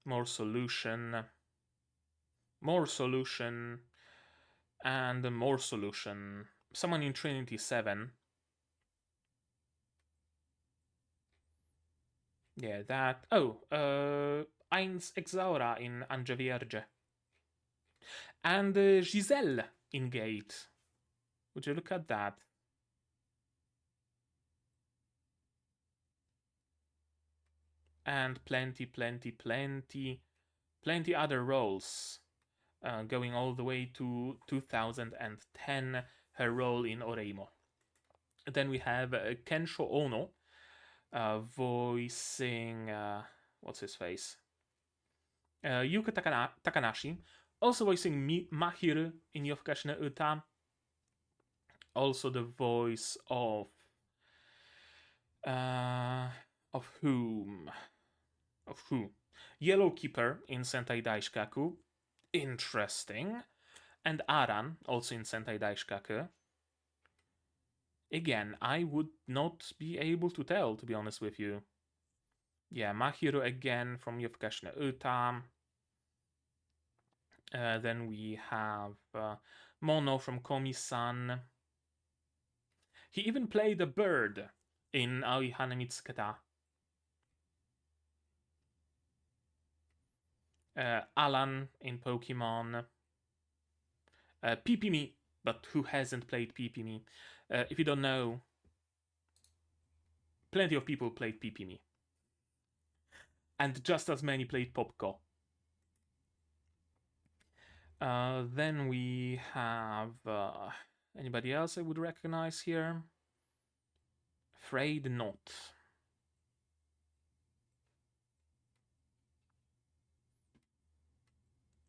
More Solution. More Solution. And more Solution. Someone in Trinity 7. Yeah, that. Oh, Eins Exaura in Ange Vierge. And Giselle in Gate. Would you look at that? And plenty other roles. Going all the way to 2010, her role in Oreimo. Then we have Kensho Ono, voicing, what's his face? Yuka Takanashi, also voicing Mahiru in Yofuka no Uta. Also the voice of whom? Of who? Yellow Keeper in Sentai Daishikaku. Interesting. And Aran, also in Sentai Daishikaku. Again, I would not be able to tell, to be honest with you. Yeah, Mahiro again from Yofukashina Uta. Then we have Mono from Komi-san. He even played a bird in Aoi Hane Mitsuketa. Alan in Pokemon. Pipimi, but who hasn't played Pipimi? If you don't know, plenty of people played Pipimi. And just as many played Popko. Then we have anybody else I would recognize here? Afraid not.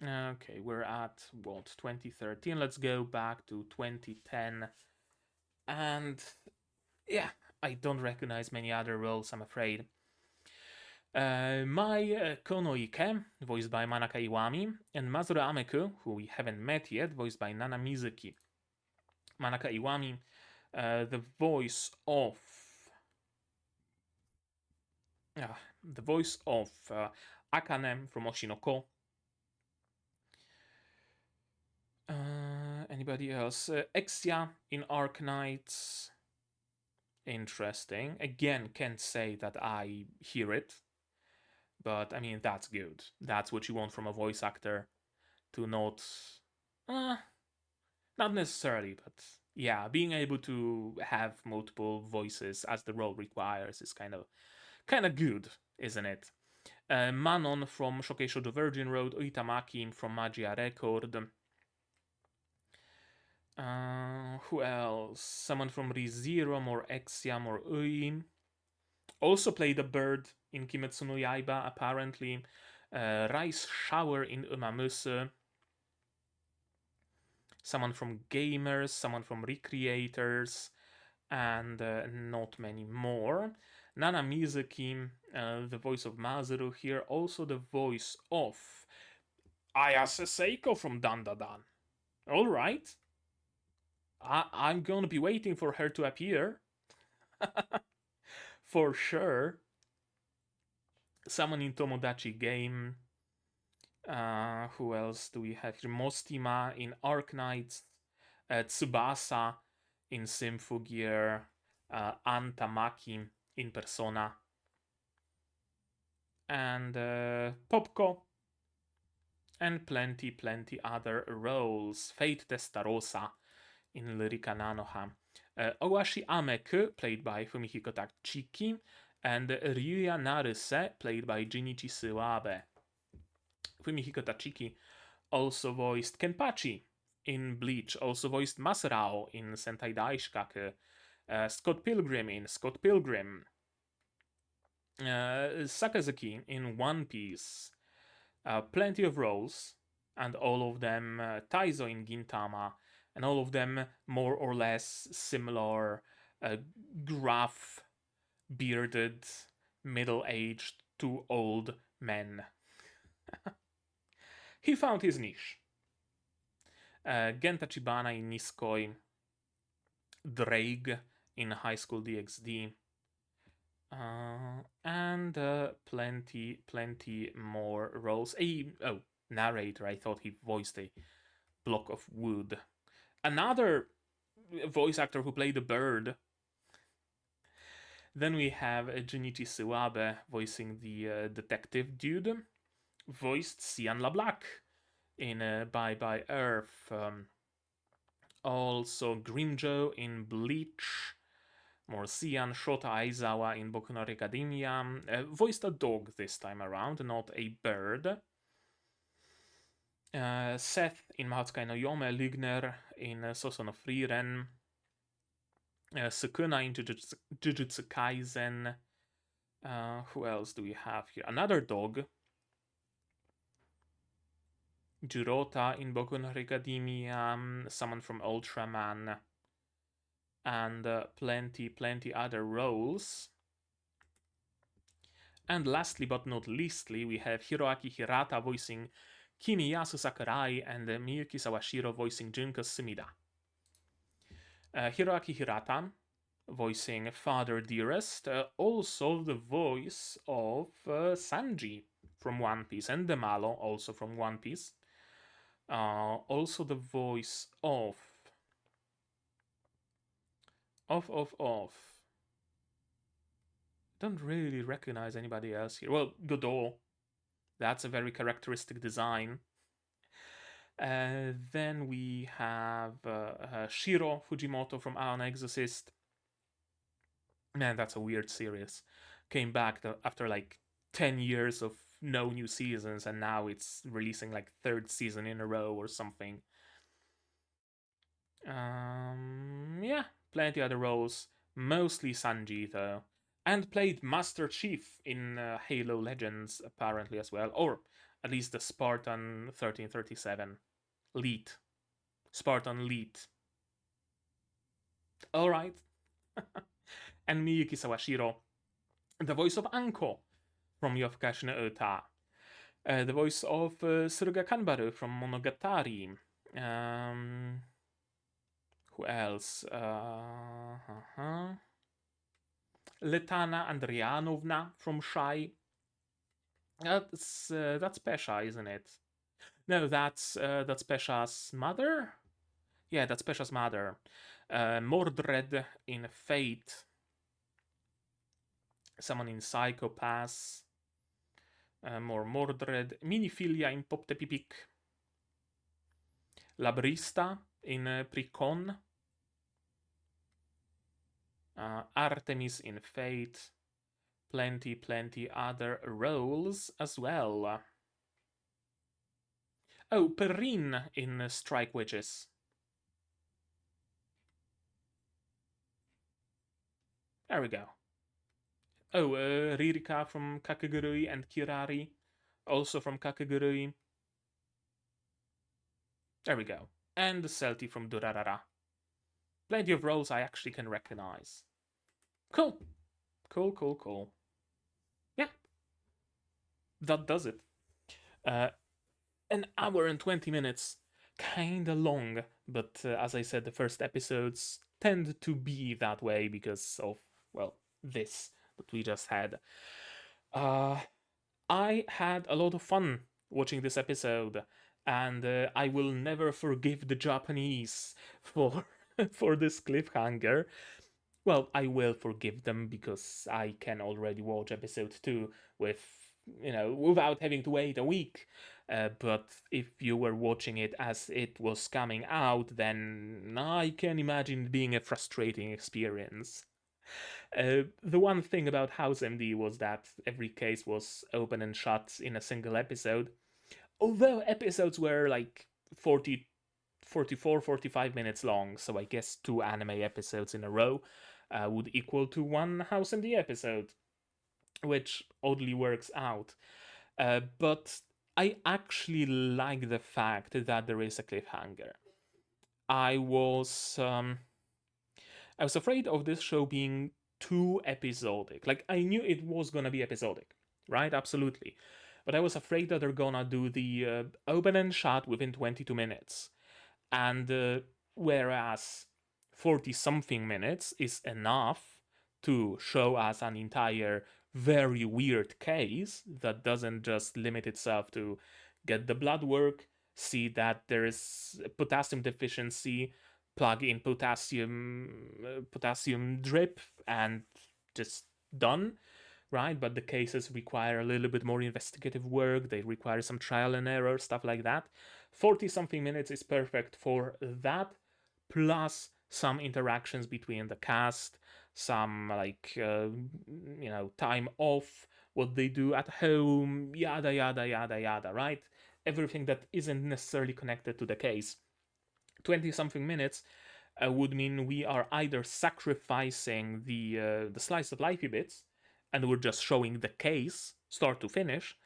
Okay, we're at what, 2013? Let's go back to 2010. And yeah, I don't recognize many other roles, I'm afraid. Mai Konoike, voiced by Manaka Iwami, and Masaru Ameku, who we haven't met yet, voiced by Nana Mizuki. Manaka Iwami, the voice of Akane from Oshinoko. Anybody else? Exia in Arc Knights. Interesting. Again, can't say that I hear it, but I mean, that's good. That's what you want from a voice actor, to not necessarily, but yeah, being able to have multiple voices as the role requires is kind of good, isn't it? Manon from Shokei Shoujo Virgin Road, Uitamaki from Magia Record. Who else? Someone from ReZero or Exiam or Ui. Also played a bird in Kimetsu no Yaiba, apparently. Rice Shower in Umamusu. Someone from Gamers, someone from Recreators, and not many more. Nana Mizuki, the voice of Masaru here, also the voice of Ayase Seiko from Dandadan. Alright. I'm gonna be waiting for her to appear. For sure. Someone in Tomodachi Game. Who else do we have here? Mostima in Arknights. Tsubasa in Symphogear. Antamaki in Persona. And Popko. And plenty other roles. Fate Testarossa in Lyrica Nanoha. Owashi Ameku, played by Fumihiko Tachiki, and Ryuya Naruse, played by Jinichi Suabe. Fumihiko Tachiki also voiced Kenpachi in Bleach, also voiced Maserao in Sentai Daishikaku, Scott Pilgrim in Scott Pilgrim, Sakazuki in One Piece. Plenty of roles, and all of them Taizo in Gintama, and all of them more or less similar, gruff, bearded, middle-aged, too old men. He found his niche. Genta Chibana in Niskoi, Drake in High School DxD, and plenty more roles. Narrator, I thought he voiced a block of wood. Another voice actor who played a bird. Then we have Junichi Suabe voicing the detective dude, voiced Cian LeBlanc in Bye Bye Earth. Also Grimjo in Bleach. More Cian. Shota Aizawa in Boku no Hero Academia. Voiced a dog this time around, not a bird. Seth in Mahatsukai no Yome, Lugner in Soso no Frieren, Sukuna in Jujutsu Kaisen. Who else do we have here? Another dog. Jurota in Boku no Hero Academia, someone from Ultraman. and plenty other roles. And lastly but not leastly, we have Hiroaki Hirata voicing Kimiyasu Sakurai and Miyuki Sawashiro voicing Junko Sumida. Hiroaki Hirata voicing Father Dearest, also the voice of Sanji from One Piece, and Demalo also from One Piece. Also the voice of don't really recognize anybody else here. Well, Godot, that's a very characteristic design. Then we have Shiro Fujimoto from Aon Exorcist. Man, that's a weird series. Came back after like 10 years of no new seasons, and now it's releasing like third season in a row or something. Yeah, plenty other roles, mostly Sanji though, and played Master Chief in Halo Legends apparently as well, or at least the Spartan 1337 lead, Spartan lead. All right, and Miyuki Sawashiro, the voice of Anko from Yofukashi no Uta, the voice of Suruga Kanbaru from Monogatari. Who else? Letana Andrianovna from Shy. That's Pesha, isn't it? No, that's Pesha's mother. Yeah, that's Pesha's mother. Mordred in Fate. Someone in Psychopaths. More Mordred. Minifilia in Pop the Pipik. Labrista in Precon. Artemis in Fate. Plenty other roles as well. Oh, Perrin in Strike Witches. There we go. Oh, Ririka from Kakegurui and Kirari, also from Kakegurui. There we go. And the Celti from Durarara. Plenty of roles I actually can recognize. Cool. Yeah. That does it. An hour and 20 minutes. Kinda long, but as I said, the first episodes tend to be that way because of, well, this that we just had. I had a lot of fun watching this episode, and I will never forgive the Japanese for for this cliffhanger. Well, I will forgive them because I can already watch episode 2 with, without having to wait a week. But if you were watching it as it was coming out, then I can imagine it being a frustrating experience. The one thing about House MD was that every case was open and shut in a single episode. Although episodes were like 40, 44, 45 minutes long, so I guess 2 anime episodes in a row would equal to 1 House MD episode, which oddly works out. But I actually like the fact that there is a cliffhanger. I was afraid of this show being too episodic. Like, I knew it was gonna be episodic, right? Absolutely. But I was afraid that they're gonna do the open and shut within 22 minutes. And whereas 40 something minutes is enough to show us an entire very weird case that doesn't just limit itself to get the blood work, see that there is potassium deficiency, plug in potassium drip, and just done, right? But the cases require a little bit more investigative work. They require some trial and error, stuff like that. 40 something minutes is perfect for that, plus some interactions between the cast, some time off, what they do at home, yada yada yada yada, right? Everything that isn't necessarily connected to the case. 20 something minutes would mean we are either sacrificing the slice of lifey bits and we're just showing the case start to finish,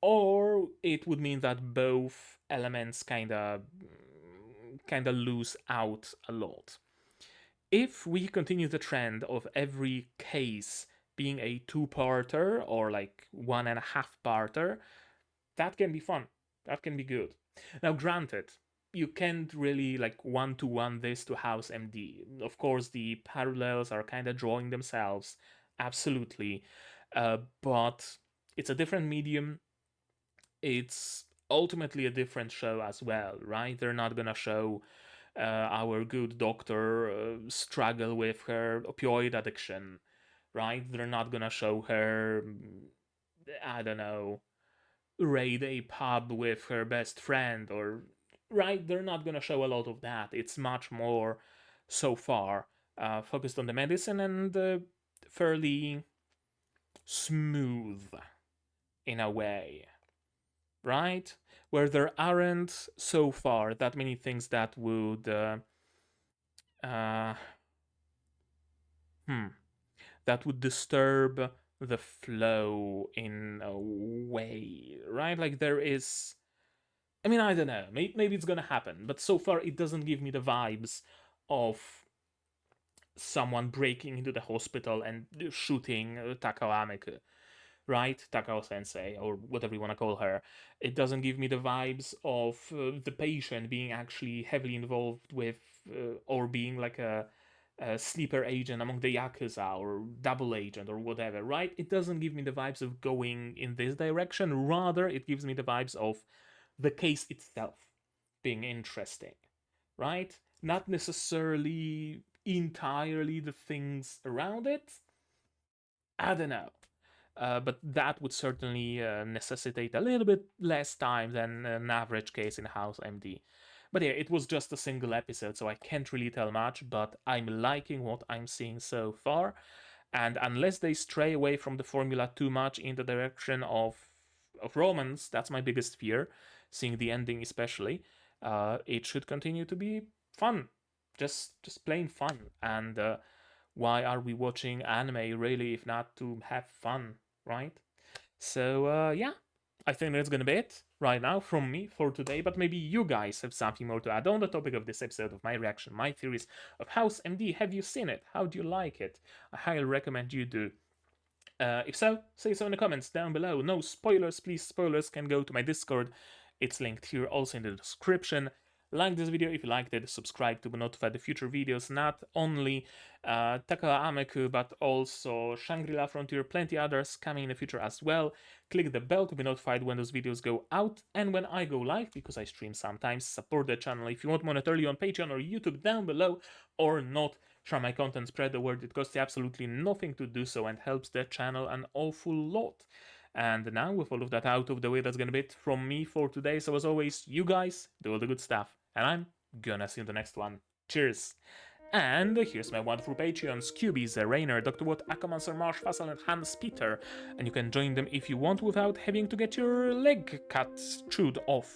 or it would mean that both elements kind of lose out a lot. if we continue the trend of every case being a two-parter or like 1.5-parter, that can be fun. That can be good. Now, granted, you can't really like one-to-one this to House MD. Of course, the parallels are kind of drawing themselves, absolutely. But it's a different medium. It's ultimately a different show as well, right? They're not gonna show our good doctor struggle with her opioid addiction, right? They're not gonna show her, I don't know, raid a pub with her best friend, or right? They're not gonna show a lot of that. It's much more so far focused on the medicine and fairly smooth in a way, right? Where there aren't so far that many things that would uh, that would disturb the flow in a way, right? Like there is, I mean, I don't know, maybe it's gonna happen, but so far it doesn't give me the vibes of someone breaking into the hospital and shooting Takao Ameku, right? Takao Sensei, or whatever you want to call her. It doesn't give me the vibes of the patient being actually heavily involved with, or being like a sleeper agent among the Yakuza, or double agent, or whatever, right? It doesn't give me the vibes of going in this direction. Rather, it gives me the vibes of the case itself being interesting, right? Not necessarily entirely the things around it. I don't know. But that would certainly necessitate a little bit less time than an average case in House MD. But yeah, it was just a single episode, so I can't really tell much, but I'm liking what I'm seeing so far. And unless they stray away from the formula too much in the direction of romance, that's my biggest fear, seeing the ending especially, it should continue to be fun. Just plain fun. And why are we watching anime really if not to have fun, right? So yeah, I think that's gonna be it right now from me for today, but maybe you guys have something more to add on the topic of this episode of my reaction, my theories of House MD. Have you seen it? How do you like it? I highly recommend you do. If so, say so in the comments down below. No spoilers, please. Spoilers can go to my Discord. It's linked here also in the description. Like this video if you liked it, subscribe to be notified of future videos, not only Takao Ameku, but also Shangri-La Frontier, plenty others coming in the future as well. Click the bell to be notified when those videos go out and when I go live, because I stream sometimes. Support the channel if you want monetarily on Patreon or YouTube down below, or not. Share my content, spread the word. It costs you absolutely nothing to do so and helps the channel an awful lot. And now, with all of that out of the way, that's gonna be it from me for today. So as always, you guys do all the good stuff, and I'm gonna see you in the next one. Cheers! And here's my wonderful Patreons: QB, Rainer, Dr. Watt, Akamancer, Marsh, Fassel, and Hans Peter. And you can join them if you want without having to get your leg cut chewed off.